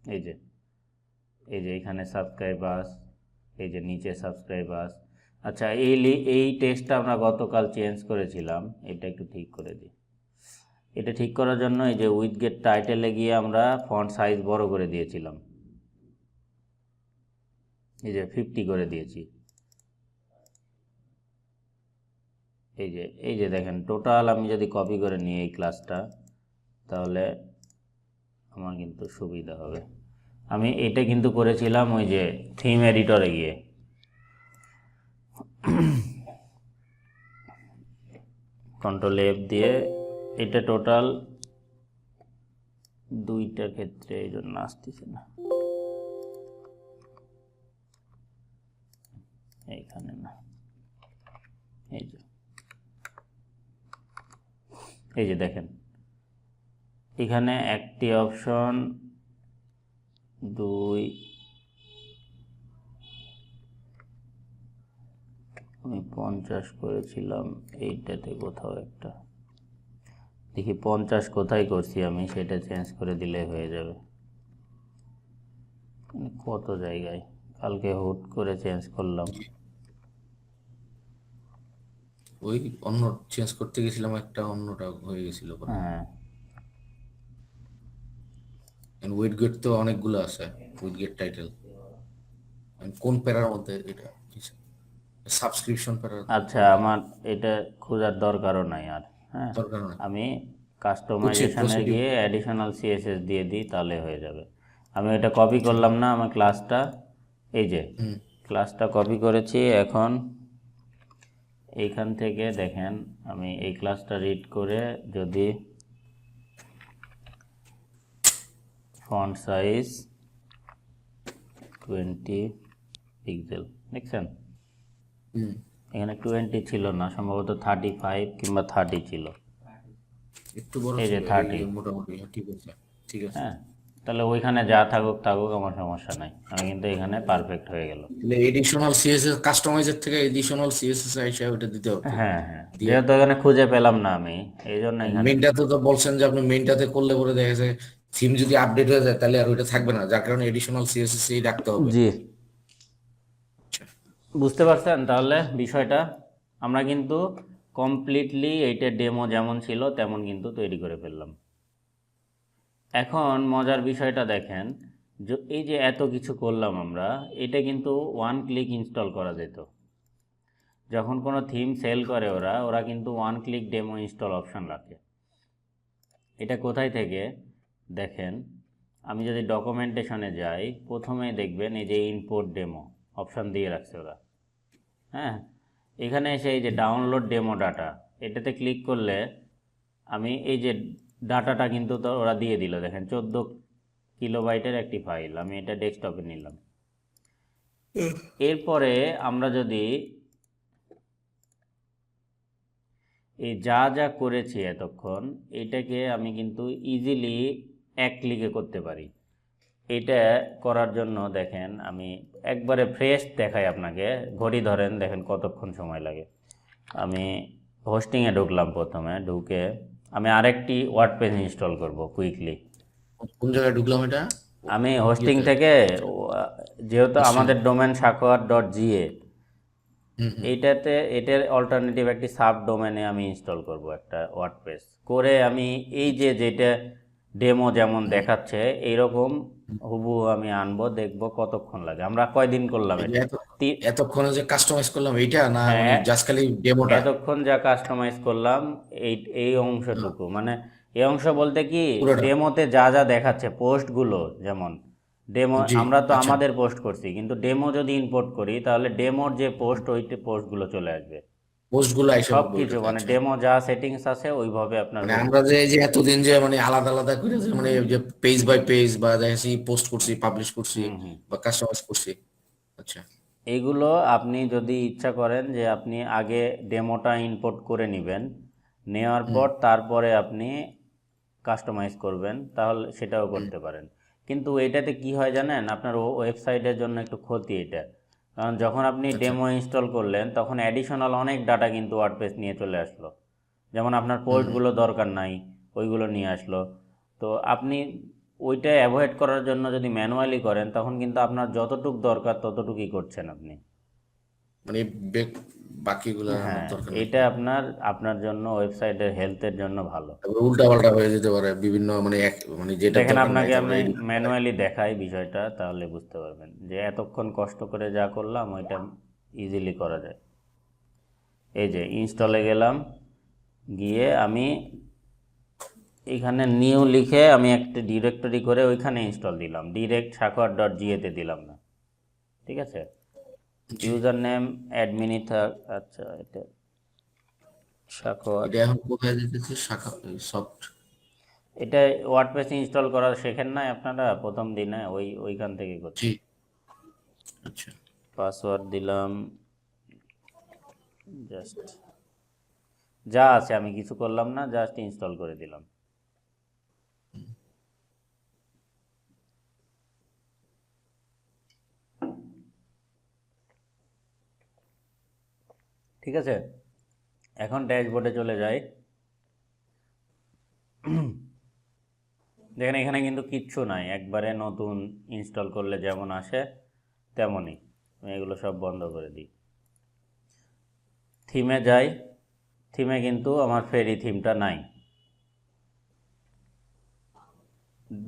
এই যে এখানে সাবস্ক্রাইবার্স, এই যে নিচে সাবস্ক্রাইবার্স। আচ্ছা এই টেক্সটটা আমরা গতকাল চেঞ্জ করেছিলাম, এটা একটু ঠিক করে দিই। এটা ঠিক করার জন্য এই যে উইথগেট টাইটেলে গিয়ে আমরা ফন্ট সাইজ বড় করে দিয়েছিলাম, এই যে 50 করে দিয়েছি। এই যে দেখেন টোটাল আমি যদি কপি করে নিই এই ক্লাসটা, তাহলে আমার কিন্তু সুবিধা হবে। আমি এটা কিন্তু করেছিলাম ওই যে থিম এডিটরে গিয়ে, কন্ট্রোল এফ দিয়ে। এটা টোটাল দুইটার ক্ষেত্রে এই জন্য আসতেছে না, এইখানে না, এই যে দেখেন এখানে একটি অপশন 2, আমি 50 করেছিলাম, এইটাতে কোথাও একটা দেখি 50 কোথায় করছি আমি, সেটা চেঞ্জ করে দিলে হয়ে যাবে। কত জায়গায় কালকে হুট করে চেঞ্জ করলাম, ওই অন্য চেঞ্জ করতে গেছিলাম একটা, অন্যটা হয়ে গেছিল। হ্যাঁ উইথগেট তো অনেকগুলো আছে, উইথগেট টাইটেল কোন প্যারার মধ্যে এটা সাবস্ক্রিপশন প্যারার আচ্ছা, আমার এটা খোঁজার দরকারও নাই আর। হ্যাঁ, দরকার নাই। আমি বুঝছি, কাস্টমাইজেশনে প্রসিডিউর। গিয়ে অ্যাডিশনাল সিএসএস দিয়ে দিই, তাহলে হয়ে যাবে। আমি এটা কপি করলাম না, আমার ক্লাসটা, এই যে হুম ক্লাসটা কপি করেছি। এখন এইখান থেকে দেখেন, আমি এই ক্লাসটা রিড করে যদি ফন্ট সাইজ 20 পিক্সেল, দেখছেন হুম এখানে 20 ছিল না, সম্ভবত 35 কিংবা 30 ছিল। একটু বড় এই যে ছিল, 30। এই মোটামুটি ঠিক আছে, ঠিক আছে। হ্যাঁ, তাহলে ওইখানে যা থাকুক থাকুক, আমার সমস্যা নাই, আমি কিন্তু এখানে পারফেক্ট হয়ে গেল। তাহলে এডিশনাল সিএসএস কাস্টমাইজের থেকে এডিশনাল সিএসএস আইসা ওটা দিতে হতো। হ্যাঁ হ্যাঁ, দিয়ে যেহেতু এখানে খুঁজে পেলাম না আমি, এই জন্য এখানে। মেইনটাতে তো বলছেন যে আপনি মেইনটাতে করলে পরে দেখা যায় থিম যদি আপডেট হয়ে যায় তাহলে আর ওইটা থাকবে না, যার কারণে এডিশনাল সিএসএস এই রাখতে হবে। জি, বুঝতে পারছেন তাহলে বিষয়টা? আমরা কিন্তু কমপ্লিটলি এইটা ডেমো যেমন ছিল তেমন কিন্তু তৈরি করে ফেললাম। এখন মজার বিষয়টা দেখেন, যে এই যে এত কিছু করলাম আমরা, এটা কিন্তু ওয়ান ক্লিক ইনস্টল করা যেত। যখন কোনো থিম সেল করে ওরা ওরা কিন্তু one click demo install option রাখে। এটা কোথায় থেকে দেখেন, আমি যদি ডকুমেন্টেশনে যাই, প্রথমেই দেখবেন এই যে ইম্পোর্ট ডেমো অপশন দিয়ে রাখছে ওরা। হ্যাঁ, এখানে এসে এই যে ডাউনলোড ডেমো ডাটা, এটাতে ক্লিক করলে আমি এই যে ডাটাটা কিন্তু তো ওরা দিয়ে দিল, দেখেন 14 কিলোবাইটের একটি ফাইল, আমি এটা ডেস্কটপে নিলাম। এরপরে আমরা যদি এই যা যা করেছি এতক্ষণ, এটাকে আমি কিন্তু ইজিলি এক ক্লিকে করতে পারি। এটা করার জন্য দেখেন, আমি একবারে ফ্রেশ দেখাই আপনাকে, ঘড়ি ধরেন, দেখেন কতক্ষণ সময় লাগে। আমি হোস্টিংয়ে ঢুকলাম, প্রথমে ঢুকে আমি আরেকটি ওয়ার্ডপ্রেস ইনস্টল করব কুইকলি। কোন জায়গায় ঢুকলাম এটা? আমি হোস্টিং থেকে, যেহেতু আমাদের ডোমেন shakwar.ga, এইটাতে এটার অল্টারনেটিভ একটি সাব ডোমেনে আমি ইনস্টল করব একটা ওয়ার্ডপ্রেস করে। আমি এই যে যেটা ডেমো যেমন দেখাচ্ছে এইরকম হুবহু আমি আনবো, দেখবো কতক্ষণ লাগে। আমরা কয়দিন করলাম এই যে এটা? এতক্ষণে যে কাস্টমাইজ করলাম এইটা না, মানে হ্যাঁ, জাস্ট খালি ডেমোটা? এতক্ষণ যা কাস্টমাইজ করলাম এই এই অংশটুকু, মানে এই অংশ বলতে কি, পুরোটা? ডেমোতে যা যা দেখাচ্ছে পোস্টগুলো, যেমন ডেমো জি, আমরা তো আচ্ছা। আমাদের পোস্ট করছি, কিন্তু ডেমো যদি ইম্পোর্ট করি তাহলে ডেমোর যে পোস্ট, ওই পোস্টগুলো চলে আসবে, পোস্টগুলো আইসা সব পড়বে কিছু, ওইটাতে, মানে আচ্ছা। ডেমো যা সেটিংস আছে ওইভাবে আপনার মানে হয়ে আমরা যাবে। যে এই যে এতদিন যে মানে আলাদা আলাদা করে যে মানে যে পেজ বাই পেজ বা দেখেছি পোস্ট করছি, পাবলিশ করছি হুম হুম, বা কাস্টমাইজ করছি, আচ্ছা। এইগুলো আপনি যদি ইচ্ছা করেন যে আপনি আগে ডেমোটা ইম্পোর্ট করে নেবেন, নেওয়ার পর তারপরে আপনি কাস্টমাইজ করবেন, তাহলে সেটাও করতে পারেন। কিন্তু এটাতে কি হয় জানেন, আপনার ওয়েবসাইটের জন্য একটু ক্ষতি এটা। কারণ যখন আপনি আচ্ছা। ডেমো ইনস্টল করলেন তখন অ্যাডিশনাল অনেক ডাটা কিন্তু ওয়ার্ডপ্রেস নিয়ে চলে আসলো। যেমন আপনার পোস্টগুলো দরকার নাই, ওইগুলো নিয়ে আসলো। তো আপনি ওইটা অ্যাভয়েড করার জন্য যদি ম্যানুয়ালি করেন, তখন কিন্তু আপনার যতটুক দরকার ততটুকুই করছেন আপনি। মানে বাকিগুলো আমার হ্যাঁ, দরকার নেই। এটা আপনার আপনার জন্য, ওয়েবসাইটের হেলথের জন্য ভালো। তারপরে উল্টা পাল্টা হয়ে যেতে পারে বিভিন্ন, মানে মানে যেটা দেখেন, দরকার নাই আপনাকে তারপরে আমি ম্যানুয়ালি দেখাই বিষয়টা, তাহলে বুঝতে পারবেন যে এতক্ষণ কষ্ট করে যা করলাম ওইটা ইজিলি করা যায়। এই যে ইনস্টলে গেলাম, গিয়ে আমি এখানে নিউ লিখে আমি একটা ডিরেক্টরি করে ওইখানে ইনস্টল দিলাম, ডিরেক্ট shakwar.ga তে দিলাম না, ঠিক আছে? ইউজার নেম অ্যাডমিনই থাক, আচ্ছা এটা shakwar। এটা এখন কোথায় দিতেছে? শাখা সফট। এটা ওয়ার্ডপ্রেস ইনস্টল করা শেখেন নাই আপনারা প্রথম দিনে, ওইখান থেকে করছি। জি, আচ্ছা। পাসওয়ার্ড দিলাম, জাস্ট যা আছে, আমি কিছু করলাম না, জাস্ট ইনস্টল করে দিলাম। ঠিক আছে, এখন ড্যাশবোর্ডে চলে যাই। দেখেন এখানে কিন্তু কিচ্ছু নাই, একবারে নতুন ইনস্টল করলে যেমন আসে তেমনই। আমি এগুলো সব বন্ধ করে দিই। থিমে যাই, থিমে কিন্তু আমার ফেরি থিমটা নাই।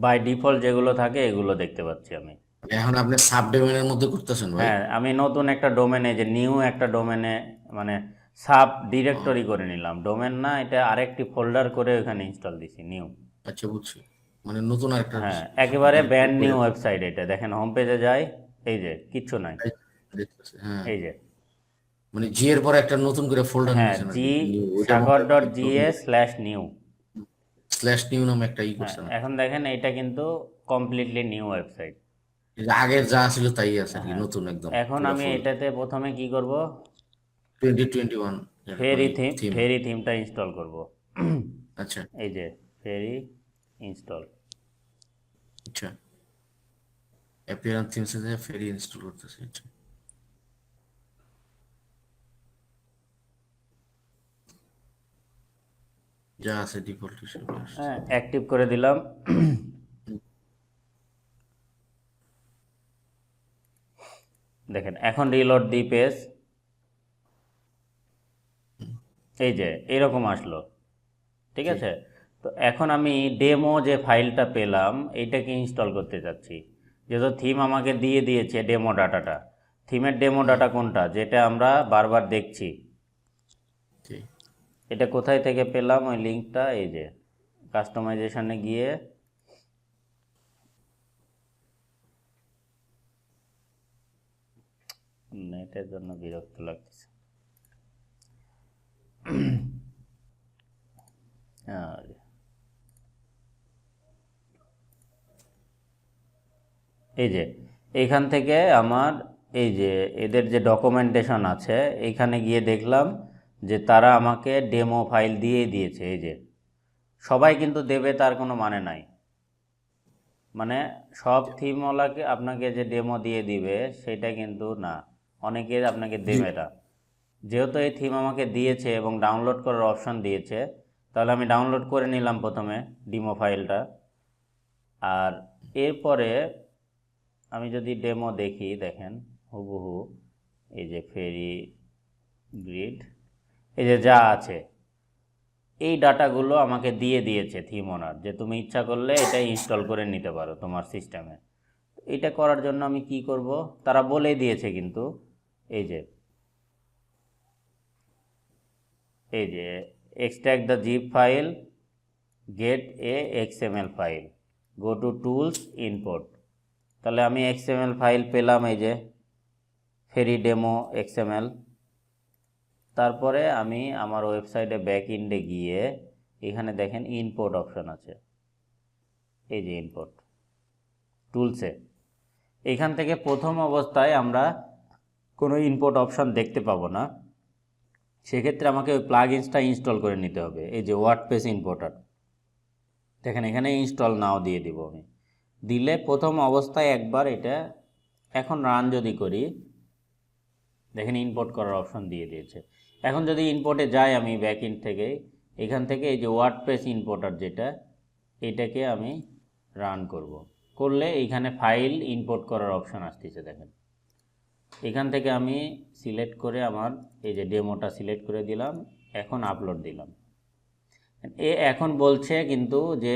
বাই ডিফল্ট যেগুলো থাকে এগুলো দেখতে পাচ্ছি আমি। এখন আপনি সাব ডোমেনের মধ্যে করতেছেন ভাই? হ্যাঁ, আমি নতুন একটা ডোমেনে, যে নিউ একটা ডোমেনে, মানে সাব ডিরেক্টরি করে নিলাম, ডোমেন না, এটা আরেকটি ফোল্ডার করে ওখানে ইনস্টল দিছি নিউ। আচ্ছা বুঝছি, মানে নতুন আরেকটা হ্যাঁ, একেবারে ডিরেক্টরি ব্র্যান্ড করে নিউ ওয়েবসাইট এটা, দেখেন হোম পেজে যাই, এই যে কিচ্ছু নাই, দেখতেছি। হ্যাঁ, এই যে মানে জি এর পর একটা নতুন করে ফোল্ডার হ্যাঁ, নিয়েছেন আর জি কি, নিউ, ওইটার মধ্যে সাকর.ga/new। স্ল্যাশ নিউ নামে একটা হ্যাঁ, করছেন। এখন দেখেন এটা কিন্তু কমপ্লিটলি নিউ ওয়েবসাইট। এই যে আগের যা ছিল তাই আছে আর কি, হ্যাঁ, নতুন একদম এখন পুরো আমি ফুল এটাতে প্রথমে কি করব, 2021 ফেরি থিম। ফেরি থিমটা ইনস্টল করব। আচ্ছা এই যে ফেরি ইনস্টল। আচ্ছা, অ্যাপিয়ারেন্স থিমস এ ফেরি ইনস্টল করতেছি। আচ্ছা, যা আছে ডিফল্ট হিসেবে আসছে। হ্যাঁ, অ্যাক্টিভ করে দিলাম। দেখেন এখন রিলোড দি পেজ, এই যে এরকম আসলো, ঠিক আছে। তো এখন আমি ডেমো যে ফাইলটা পেলাম এইটাকে ইনস্টল করতে চাচ্ছি, যেহেতু থিম আমাকে দিয়ে দিয়েছে ডেমো ডাটাটা। থিমের ডেমো ডাটা কোনটা, যেটা আমরা বারবার দেখছি, ঠিক। এটা কোথায় থেকে পেলাম ওই লিঙ্কটা, এই যে কাস্টমাইজেশনে গিয়ে নেটের জন্য বিরক্ত লাগতেছে। আর এই যে এইখান থেকে আমার, এই যে এদের যে ডকুমেন্টেশন আছে এইখানে গিয়ে দেখলাম যে তারা আমাকে ডেমো ফাইল দিয়ে দিয়েছে। এই যে সবাই কিন্তু দেবে তার কোনো মানে নাই, মানে সব থিমওয়ালাকে আপনাকে যে ডেমো দিয়ে দিবে সেটা কিন্তু না, অনেকে আপনাকে দেবে না। যেহেতু এই থিম আমাকে দিয়েছে এবং ডাউনলোড করার অপশন দিয়েছে, তাহলে আমি ডাউনলোড করে নিলাম প্রথমে ডেমো ফাইলটা। আর এরপরে আমি যদি ডেমো দেখি, দেখেন হুবহু এই যে ফেরি গ্রিড, এই যে যা আছে এই ডাটাগুলো আমাকে দিয়ে দিয়েছে থিম ওনার, যে তুমি ইচ্ছা করলে এটা ইনস্টল করে নিতে পারো তোমার সিস্টেমে। এটা করার জন্য আমি কি করব, তারা বলে দিয়েছে কিন্তু, এই যে extract the zip file, get a XML file, go to tools, import. তাহলে আমি এক্সএমএল ফাইল পেলাম, এই যে ফেরি ডেমো এক্সএমএল। তারপরে আমি আমার ওয়েবসাইটে ব্যাক এন্ডে গিয়ে এখানে দেখেন ইম্পোর্ট অপশন আছে, এই যে ইম্পোর্ট টুলসে। এখান থেকে প্রথম অবস্থায় আমরা কোনো ইম্পোর্ট অপশন দেখতে পাবো না, সেক্ষেত্রে আমাকে ওই প্লাগইনসটা ইনস্টল করে নিতে হবে। এই যে ওয়ার্ডপ্রেস ইম্পোর্টার, দেখেন এখানে ইনস্টল নাও দিয়ে দিব আমি, দিলে প্রথম অবস্থায় একবার এটা, এখন রান যদি করি দেখেন ইম্পোর্ট করার অপশন দিয়ে দিয়েছে। এখন যদি ইম্পোর্টে যাই আমি ব্যাক এন্ড থেকে, এখান থেকে এই যে ওয়ার্ডপ্রেস ইম্পোর্টার যেটা, এটাকে আমি রান করলে এইখানে ফাইল ইম্পোর্ট করার অপশন আসতেছে। দেখেন এখান থেকে আমি সিলেক্ট করে আমার এই যে ডেমোটা সিলেক্ট করে দিলাম, এখন আপলোড দিলাম। এখন বলছে কিন্তু যে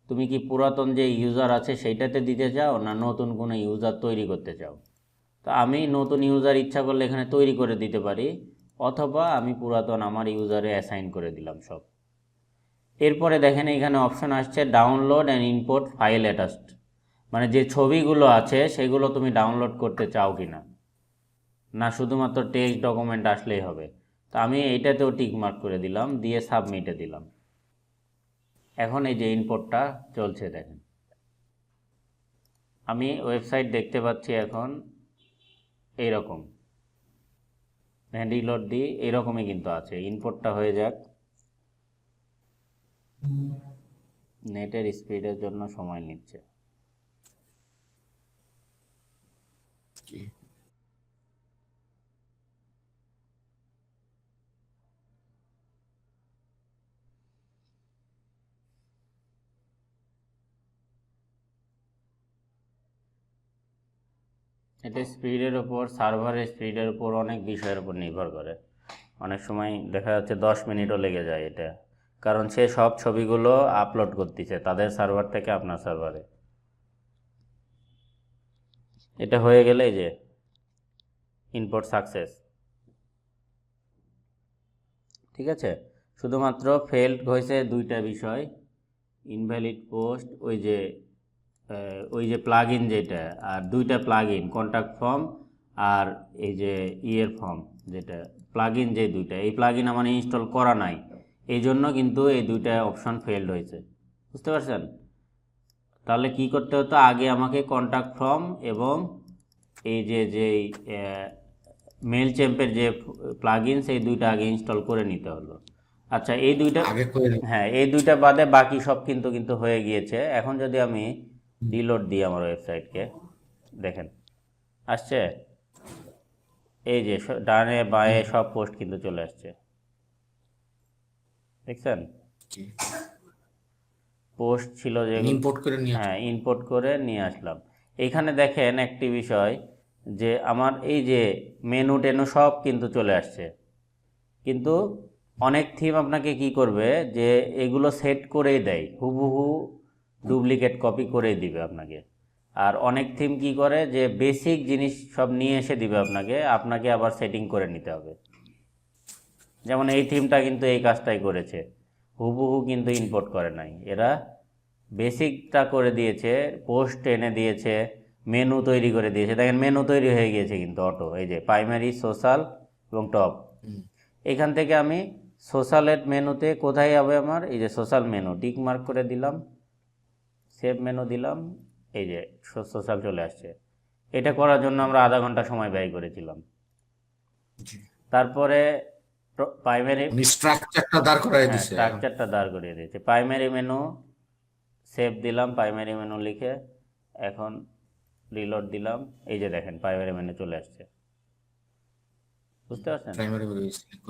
তুমি কি পুরাতন যে ইউজার আছে সেইটাতে দিতে চাও না নতুন কোনো ইউজার তৈরি করতে চাও। তো আমি নতুন ইউজার ইচ্ছা করলে এখানে তৈরি করে দিতে পারি, অথবা আমি পুরাতন আমার ইউজারে অ্যাসাইন করে দিলাম সব। এরপরে দেখেন এখানে অপশন আসছে download and import file attached, মানে যে ছবিগুলো আছে সেগুলো তুমি ডাউনলোড করতে চাও কি না, না শুধুমাত্র টেক্সট ডকুমেন্ট আসলেই হবে। তো আমি এইটাতেও টিক মার্ক করে দিলাম, দিয়ে সাবমিটে দিলাম। এখন এই যে ইম্পোর্টটা চলছে, দেখেন আমি ওয়েবসাইট দেখতে পাচ্ছি এখন এইরকম, রিলোড দিই এরকমই কিন্তু আছে। ইম্পোর্টটা হয়ে যাক, নেটের স্পিডের জন্য সময় নিচ্ছে। এটা স্পিডের ওপর, সার্ভারের স্পিডের উপর, অনেক বিষয়ের উপর নির্ভর করে। অনেক সময় দেখা যাচ্ছে 10 মিনিটও লেগে যায় এটা, কারণ সে সব ছবিগুলো আপলোড করতেছে তাদের সার্ভার থেকে আপনার সার্ভারে। এটা হয়ে গেলে এই যে ইনপুট সাকসেস। ঠিক আছে, শুধুমাত্র ফেল্ড হয়েছে দুইটা বিষয়, ইনভ্যালিড পোস্ট ওই যে প্লাগ ইন যেটা, আর দুইটা প্লাগ ইন কন্ট্যাক্ট ফর্ম আর এই যে ইয়ের ফর্ম যেটা প্লাগ ইন, যে দুইটা এই প্লাগ ইন আমার ইনস্টল করা নাই, এই জন্য কিন্তু এই দুইটা অপশন ফেল্ড হয়েছে। বুঝতে পারছেন? তাহলে কি করতে হতো, আগে আমাকে কন্ট্যাক্ট ফর্ম এবং এই যে মেল চ্যাম্পের যে প্লাগ ইন সেই দুইটা আগে ইনস্টল করে নিতে হলো। আচ্ছা, এই দুইটা আগে করে নিই। হ্যাঁ, এই দুইটা বাদে বাকি সব কিন্তু হয়ে গিয়েছে। এখন যদি আমি রিলোড দিই আমার ওয়েবসাইটকে, দেখেন আসছে, এই যে ডানে বাঁয়ে সব পোস্ট কিন্তু চলে আসছে, দেখছেন? জি। পোস্ট ছিল যে ইম্পোর্ট করে নিয়ে হ্যাঁ, ইম্পোর্ট করে নিয়ে আসলাম। এইখানে দেখেন একটি বিষয়, যে আমার এই যে মেনু টেনু সব কিন্তু চলে আসছে, কিন্তু অনেক থিম আপনাকে কি করবে, যে এগুলো সেট করেই দেয়, হুবহু ডুপ্লিকেট কপি করেই দিবে আপনাকে। আর অনেক থিম কি করে, যে বেসিক জিনিস সব নিয়ে এসে দিবে আপনাকে আবার সেটিং করে নিতে হবে। যেমন এই থিমটা কিন্তু এই কাজটাই করেছে, হুবহু কিন্তু ইম্পোর্ট করে নাই, এরা বেসিকটা করে দিয়েছে, পোস্ট এনে দিয়েছে, মেনু তৈরি করে দিয়েছে। দেখেন মেনু তৈরি হয়ে গিয়েছে কিন্তু অটো, এই যে প্রাইমারি, সোশ্যাল এবং টপ। এখান থেকে আমি সোশ্যালের মেনুতে কোথায় যাবে আমার, এই যে সোশ্যাল মেনু টিক মার্ক করে দিলাম, সেভ মেনু দিলাম, এই যে সোশ্যাল চলে আসছে। এটা করার জন্য আমরা আধা ঘন্টা সময় ব্যয় করেছিলাম। তারপরে প্রাইমারি স্ট্রাকচারটা দাঁড় করাই দিছে। স্ট্রাকচারটা দাঁড় করিয়ে দিয়েছে। প্রাইমারি মেনু সেভ দিলাম, প্রাইমারি মেনু লিখে, এখন রিলোড দিলাম, এই যে দেখেন প্রাইমারি মেনু চলে আসছে। বুঝতে পারছেন?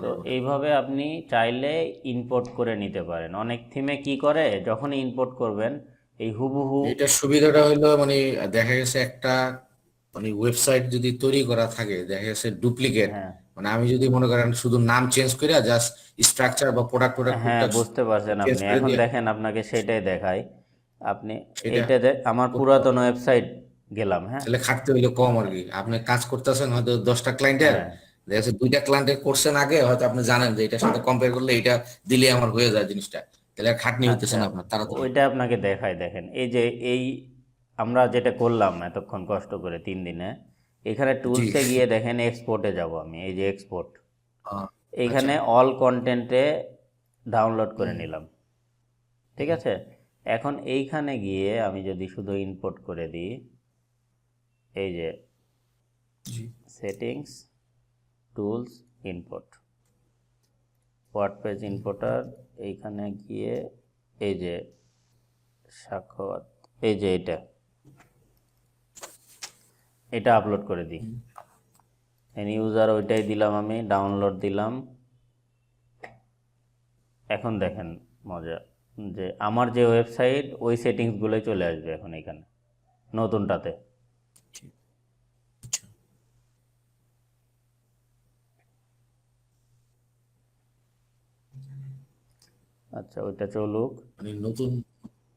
তো এইভাবে আপনি চাইলে ইম্পোর্ট করে নিতে পারেন। অনেক থিমে কি করে, যখনই ইম্পোর্ট করবেন এই হুবহু এটার সুবিধাটা হলো মানে দেখা গেছে একটা মানে ওয়েবসাইট যদি তৈরি করা থাকে, দেখা গেছে ডুপ্লিকেট, হ্যাঁ মানে আমি যদি মনে করেন শুধু নাম চেঞ্জ করে জাস্ট স্ট্রাকচার বা প্রোডাক্ট হ্যাঁ, বুঝতে পারছেন চেঞ্জ আপনি। করে এখন দিয়ে দেখেন আপনাকে সেটাই দেখাই। আপনি সেটা আমার করতে পুরাতন হবে। ওয়েবসাইট গেলাম, হ্যাঁ তাহলে খাটতে হইলে কম আর কি। আপনি কাজ করতেছেন হয়তো 10টা ক্লায়েন্টের, হ্যাঁ দেখা যাচ্ছে 2টা ক্লায়েন্টের করছেন আগে, হয়তো আপনি জানেন যে এটার সাথে কম্পেয়ার করলে এটা দিলে আমার হয়ে যায় জিনিসটা, তাহলে আর খাটনি হইতেছে আচ্ছা, না আপনার তাড়াতাড়ি। ওইটা আপনাকে দেখাই। দেখেন এই যে আমরা যেটা করলাম এতক্ষণ কষ্ট করে 3 দিনে, এখানে জি। টুলসে গিয়ে দেখেন এক্সপোর্টে যাব আমি, এই যে এক্সপোর্ট, আহ, এইখানে আচ্ছা। অল কন্টেন্টে ডাউনলোড করে নিলাম। ঠিক আছে, এখন এইখানে গিয়ে আমি যদি শুধু ইম্পোর্ট করে দিই, এই যে জি। Settings, tools, import, WordPress importer, এইখানে গিয়ে এই যে সাখাওয়াত, এই যে এটা আপলোড করে দিই। ইউজার ওইটাই দিলাম, আমি ডাউনলোড দিলাম। এখন দেখেন মজা, যে আমার যে ওয়েবসাইট ওই সেটিংসগুলোই চলে আসবে এখন এখানে নতুনটাতে। আচ্ছা, ওইটা চলুক। মানে নতুন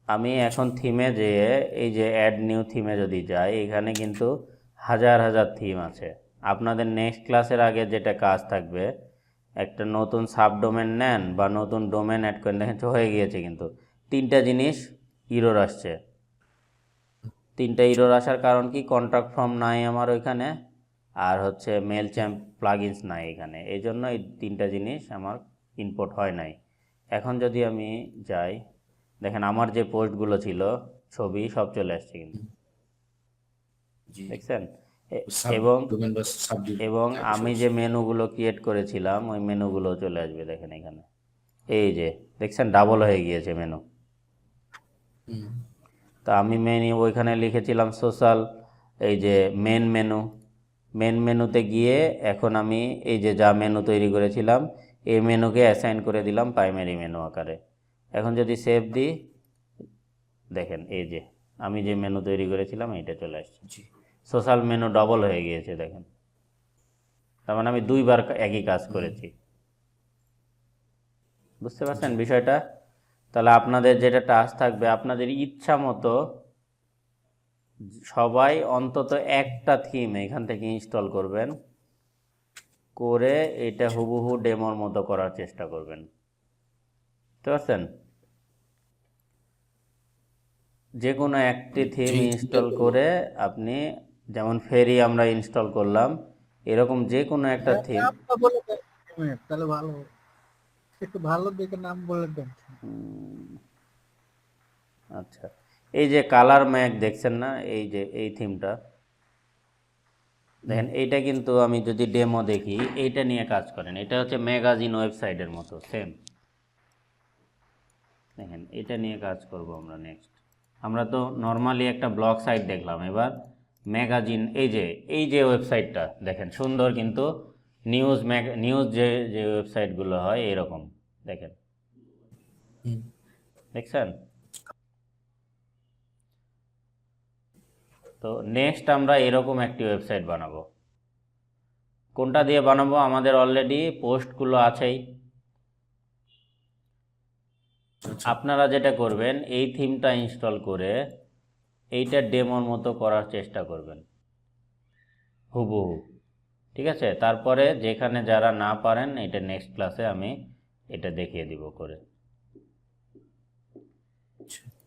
আমি এখন থিমে যেয়ে এই যে অ্যাড নিউ থিমে যদি যাই, এখানে কিন্তু হাজার হাজার থিম আছে। আপনাদের নেক্সট ক্লাসের আগে যেটা কাজ থাকবে, একটা নতুন সাবডোমেন নেন বা নতুন ডোমেন অ্যাড করেন। দেখেন হয়ে গিয়েছে, কিন্তু 3টা জিনিস ইরর আসছে। 3টা ইরর আসার কারণ কি, কন্ট্রাক্ট ফর্ম নাই আমার ওইখানে, আর হচ্ছে মেল চ্যাম্প প্লাগইনস নাই এখানে, এই জন্য এই 3টা জিনিস আমার ইনপুট হয় নাই। এখন যদি আমি যাই, দেখেন আমার যে পোস্টগুলো ছিল ছবি সব চলে আসছে কিন্তু, দেখছেন? এবং সাবডোমেন বা এবং আমি যে মেনুগুলো ক্রিয়েট করেছিলাম ওই মেনুগুলো চলে আসবে। দেখেন এখানে এই যে দেখছেন ডাবল হয়ে গিয়েছে মেনু। তা আমি মেনু ওইখানে লিখেছিলাম সোশ্যাল, এই যে মেন মেনুতে গিয়ে এখন আমি এই যে যা মেনু তৈরি করেছিলাম এই মেনুকে অ্যাসাইন করে দিলাম প্রাইমারি মেনু আকারে। এখন যদি সেভ দিই, দেখেন এই যে আমি যে মেনু তৈরি করেছিলাম এইটা চলে আসছে। সোশ্যাল মেনু ডবল হয়ে গিয়েছে, দেখেন। তার মানে আমি 2বার একই কাজ করেছি। বুঝতে পারছেন বিষয়টা? তাহলে আপনাদের যেটা টাস্ক থাকবে, আপনাদের ইচ্ছা মতো সবাই অন্তত একটা থিম এখান থেকে ইনস্টল করবেন, করে এটা হুবহু ডেমোর মতো করার চেষ্টা করবেন। বুঝতে পারছেন? যে কোনো একটি থিম ইনস্টল করে আপনি, যেমন ফেরি আমরা ইনস্টল করলাম, এরকম যে কোনো একটা থিম। নামটা বলে দেন তাহলে ভালো হবে। একটু ভালো দেখে নাম বলে দেন। আচ্ছা, এই যে কালার ম্যাক দেখছেন না, এই যে এই থিমটা দেখেন, এইটা কিন্তু আমি যদি ডেমো দেখি, এইটা নিয়ে কাজ করেন। এটা হচ্ছে ম্যাগাজিন ওয়েবসাইটের মতো সেম। দেখেন, এটা নিয়ে কাজ করব আমরা নেক্সট। আমরা তো নর্মালি একটা ব্লগ সাইট দেখলাম, এবার ম্যাগাজিন। এই যে ওয়েবসাইটটা দেখেন সুন্দর, কিন্তু নিউজ যে ওয়েবসাইটগুলো হয় এরকম দেখেন, দেখছেন? তো নেক্সট আমরা এরকম একটি ওয়েবসাইট বানাবো। কোনটা দিয়ে বানাবো? আমাদের অলরেডি পোস্টগুলো আছেই। আপনারা যেটা করবেন, এই থিমটা ইনস্টল করে এইটা ডেমোর মতো করার চেষ্টা করবেন হুবহু। ঠিক আছে? তারপরে যেখানে যারা না পারেন, এটা নেক্সট ক্লাসে আমি এটা দেখিয়ে দিব করে।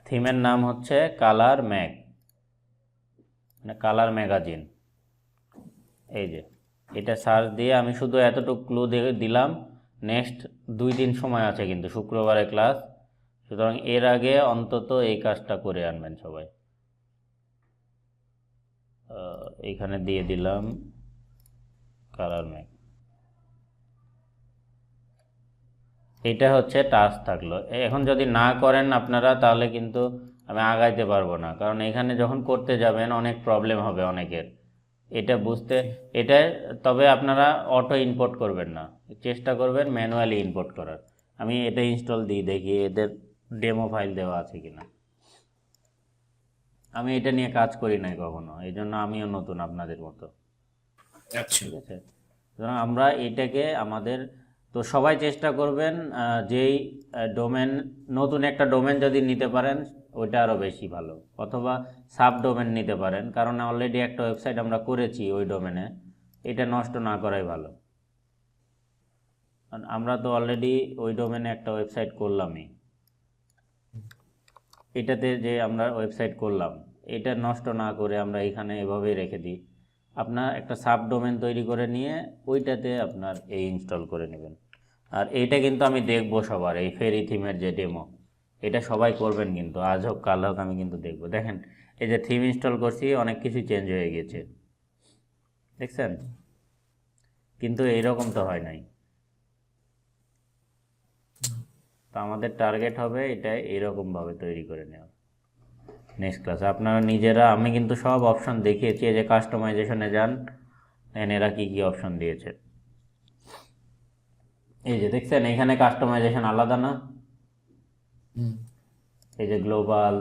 থিমের নাম হচ্ছে কালার ম্যাগ, মানে কালার ম্যাগাজিন। এই যে এটা সার্চ দিয়ে আমি শুধু এতটুকু ক্লু দিলাম। নেক্সট 2 দিন সময় আছে কিন্তু, শুক্রবারে ক্লাস, সুতরাং এর আগে অন্তত এই কাজটা করে আনবেন সবাই। এখানে দিয়ে দিলাম কালার ম্যাগ। এটা হচ্ছে টাস্ক থাকলো। এখন যদি না করেন আপনারা, তাহলে কিন্তু আমি আগাইতে পারবো না, কারণ এখানে যখন করতে যাবেন অনেক প্রবলেম হবে অনেকের এটা বুঝতে। এটা তবে আপনারা অটো ইনপুট করবেন না, চেষ্টা করবেন ম্যানুয়ালি ইনপুট করার। আমি এটা ইনস্টল দিই, দেখি এদের ডেমো ফাইল দেওয়া আছে কিনা। আমি এটা নিয়ে কাজ করি নাই কখনো, এই জন্য আমিও নতুন আপনাদের মতো। আচ্ছা, ঠিক আছে? সুতরাং আমরা এটাকে আমাদের, তো সবাই চেষ্টা করবেন যেই ডোমেন, নতুন একটা ডোমেন যদি নিতে পারেন ওইটা আরও বেশি ভালো, অথবা সাব ডোমেন নিতে পারেন, কারণ অলরেডি একটা ওয়েবসাইট আমরা করেছি ওই ডোমেনে, এটা নষ্ট না করাই ভালো। কারণ আমরা তো অলরেডি ওই ডোমেনে একটা ওয়েবসাইট করলামই, এটাতে যে আমরা ওয়েবসাইট করলাম এটা নষ্ট না করে আমরা এখানে এভাবেই রেখে দিই। আপনার একটা সাব ডোমেন তৈরি করে নিয়ে ওইটাতে আপনার এই ইনস্টল করে নেবেন। আর এইটা কিন্তু আমি দেখবো সবার, এই ফেরি থিমের যে ডেমো, এটা সবাই করবেন কিন্তু, আজ হোক কাল হোক আমি কিন্তু দেখবো। দেখেন, এই যে থিম ইনস্টল করছি অনেক কিছু চেঞ্জ হয়ে গেছে, দেখছেন? কিন্তু এইরকম তো হয় নাই। তো আমাদের টার্গেট হবে এটা এইরকমভাবে তৈরি করে নেওয়া। নেক্সট ক্লাসে আপনারা নিজেরা, আমি কিন্তু সব অপশন দেখিয়েছি। এই যে কাস্টমাইজেশনে যান, এরা কি কি অপশন দিয়েছে, এই যে দেখছেন, এখানে কাস্টমাইজেশন আলাদা না? এই যে গ্লোবাল,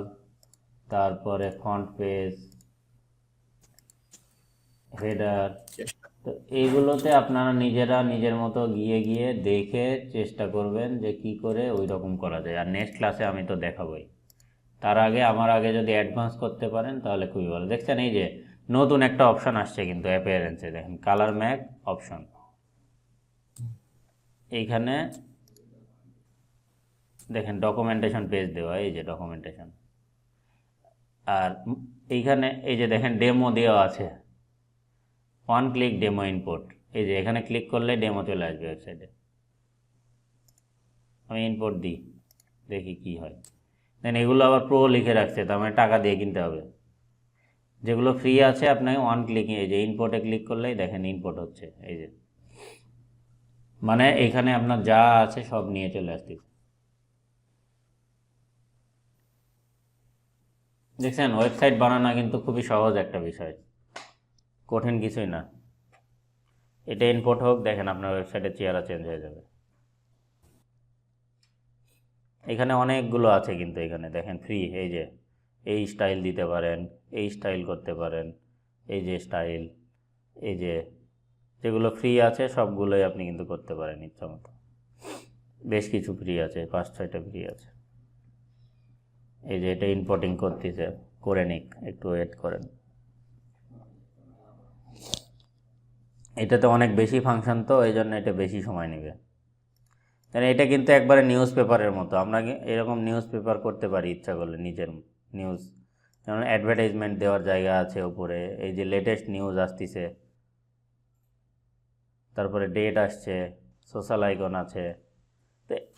তারপরে ফন্ট পেজ, হেডার, তো এইগুলোতে আপনারা নিজেরা নিজের মতো গিয়ে গিয়ে দেখে চেষ্টা করবেন যে কি করে ওই রকম করা যায়। আর নেক্সট ক্লাসে আমি তো দেখাবই, তার আগে আমার আগে যদি অ্যাডভান্স করতে পারেন তাহলে খুবই ভালো। দেখছেন, এই যে নতুন একটা অপশন আসছে কিন্তু অ্যাপিয়ারেন্সে, দেখেন কালার ম্যাগ অপশন, এইখানে দেখেন ডকুমেন্টেশন পেজ দেওয়া, এই যে ডকুমেন্টেশন। আর এইখানে এই যে দেখেন ডেমো দেওয়া আছে, 1 ক্লিক ডেমো ইনপুট। এই যে এখানে ক্লিক করলে ডেমো চলে আসবে ওয়েবসাইটে। আমি ইনপুট দিই, দেখি কি হয়। দেন এগুলো আবার প্রো লিখে রাখছে, তার মানে টাকা দিয়ে কিনতে হবে। যেগুলো ফ্রি আছে আপনাকে 1 ক্লিক, এই যে ইনপুটে ক্লিক করলেই দেখেন ইনপুট হচ্ছে। এই যে মানে এখানে আপনার যা আছে সব নিয়ে চলে আসতেছে। দেখছেন, ওয়েবসাইট বানানো কিন্তু খুবই সহজ একটা বিষয়, কঠিন কিছুই না। এটা ইনপুট হোক, দেখেন আপনার ওয়েবসাইটের চেহারা চেঞ্জ হয়ে যাবে। এখানে অনেকগুলো আছে কিন্তু, এখানে দেখেন ফ্রি, এই যে এই স্টাইল দিতে পারেন, এই স্টাইল করতে পারেন, এই যে স্টাইল, এই যে যেগুলো ফ্রি আছে সবগুলোই আপনি কিন্তু করতে পারেন ইচ্ছা মতো। বেশ কিছু ফ্রি আছে, 5-6টা ফ্রি আছে। এই যে এটা ইম্পোর্টিং করে নিক, একটু ওয়েট করেন। এটাতে অনেক বেশি ফাংশন, তো এই জন্য এটা বেশি সময় নেবে। তাহলে এটা কিন্তু একবারে নিউজ পেপারের মতো, আমরা এরকম নিউজ পেপার করতে পারি ইচ্ছা করলে, নিজের নিউজ। যেমন অ্যাডভার্টাইজমেন্ট দেওয়ার জায়গা আছে উপরে, এই যে লেটেস্ট নিউজ আসতেছে, তারপরে ডেট আসছে, সোশ্যাল আইকন আছে।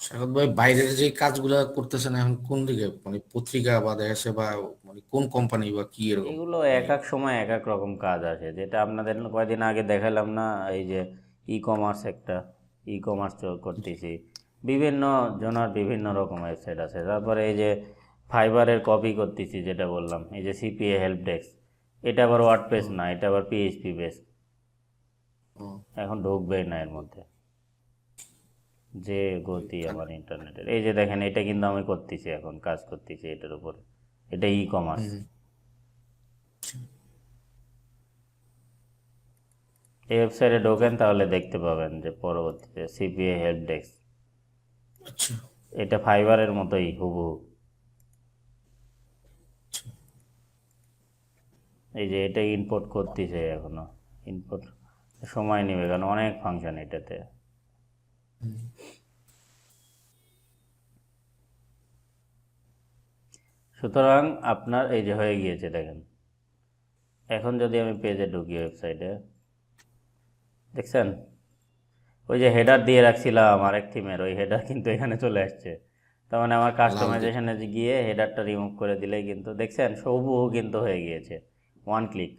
সাগর ভাই, বাইরের যে কাজগুলা করতেছেন এখন কোন দিকে, মানে পত্রিকা বা দেশে বা মানে কোন কোম্পানি বা কি এরকম এগুলো মানে? এক এক সময় এক এক রকম কাজ আছে, যেটা আপনাদের কয়দিন আগে দেখালাম না, এই যে ই কমার্স, একটা ই কমার্স করতেছি, বিভিন্ন জনের বিভিন্ন রকম ওয়েবসাইট আছে। তারপরে এই যে ফাইবারের কপি করতেছি, যেটা বললাম, এই যে সিপিএ হেল্প ডেস্ক, এটা আবার ওয়ার্ডপ্রেস না, এটা আবার পিএইচপি বেস, এখন ঢুকবেই না এর মধ্যে, যে গতি আমার ইন্টারনেটের। এই যে দেখেন, এটা কিন্তু আমি করতেছি, এখন কাজ করতেছি এটার উপরে, এটা ই কমার্স। এই ওয়েবসাইটে ঢোকেন তাহলে দেখতে পাবেন যে পরবর্তীতে সিপিএ হেল্প ডেস্ক, আচ্ছা, এটা ফাইবারের মতোই হুবহু। এই যে এটা ইম্পোর্ট করতেছে এখনো, ইম্পোর্ট সময় নেবে, কারণ অনেক ফাংশন এটাতে। সুতরাং আপনার এই যে হয়ে গিয়েছে দেখেন। এখন যদি আমি পেজে ঢুকি, ওয়েবসাইটে দেখছেন, ওই যে হেডার দিয়ে রাখছিলাম আরেক থিমের, ওই হেডার কিন্তু এখানে চলে আসছে। তার মানে আমার কাস্টমাইজেশনে গিয়ে হেডারটা রিমুভ করে দিলেই কিন্তু দেখছেন হুবহু কিন্তু হয়ে গিয়েছে, ওয়ান ক্লিক।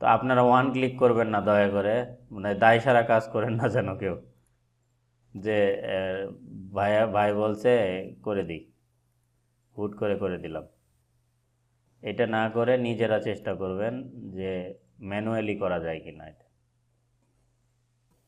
তো আপনারা ওয়ান ক্লিক করবেন না দয়া করে, মানে দায় সারা কাজ করেন না যেন কেউ, যে ভাই বলছে করে দিই, হুট করে করে দিলাম। এটা না করে নিজেরা চেষ্টা করবেন যে ম্যানুয়ালি করা যায় কিনা এটা।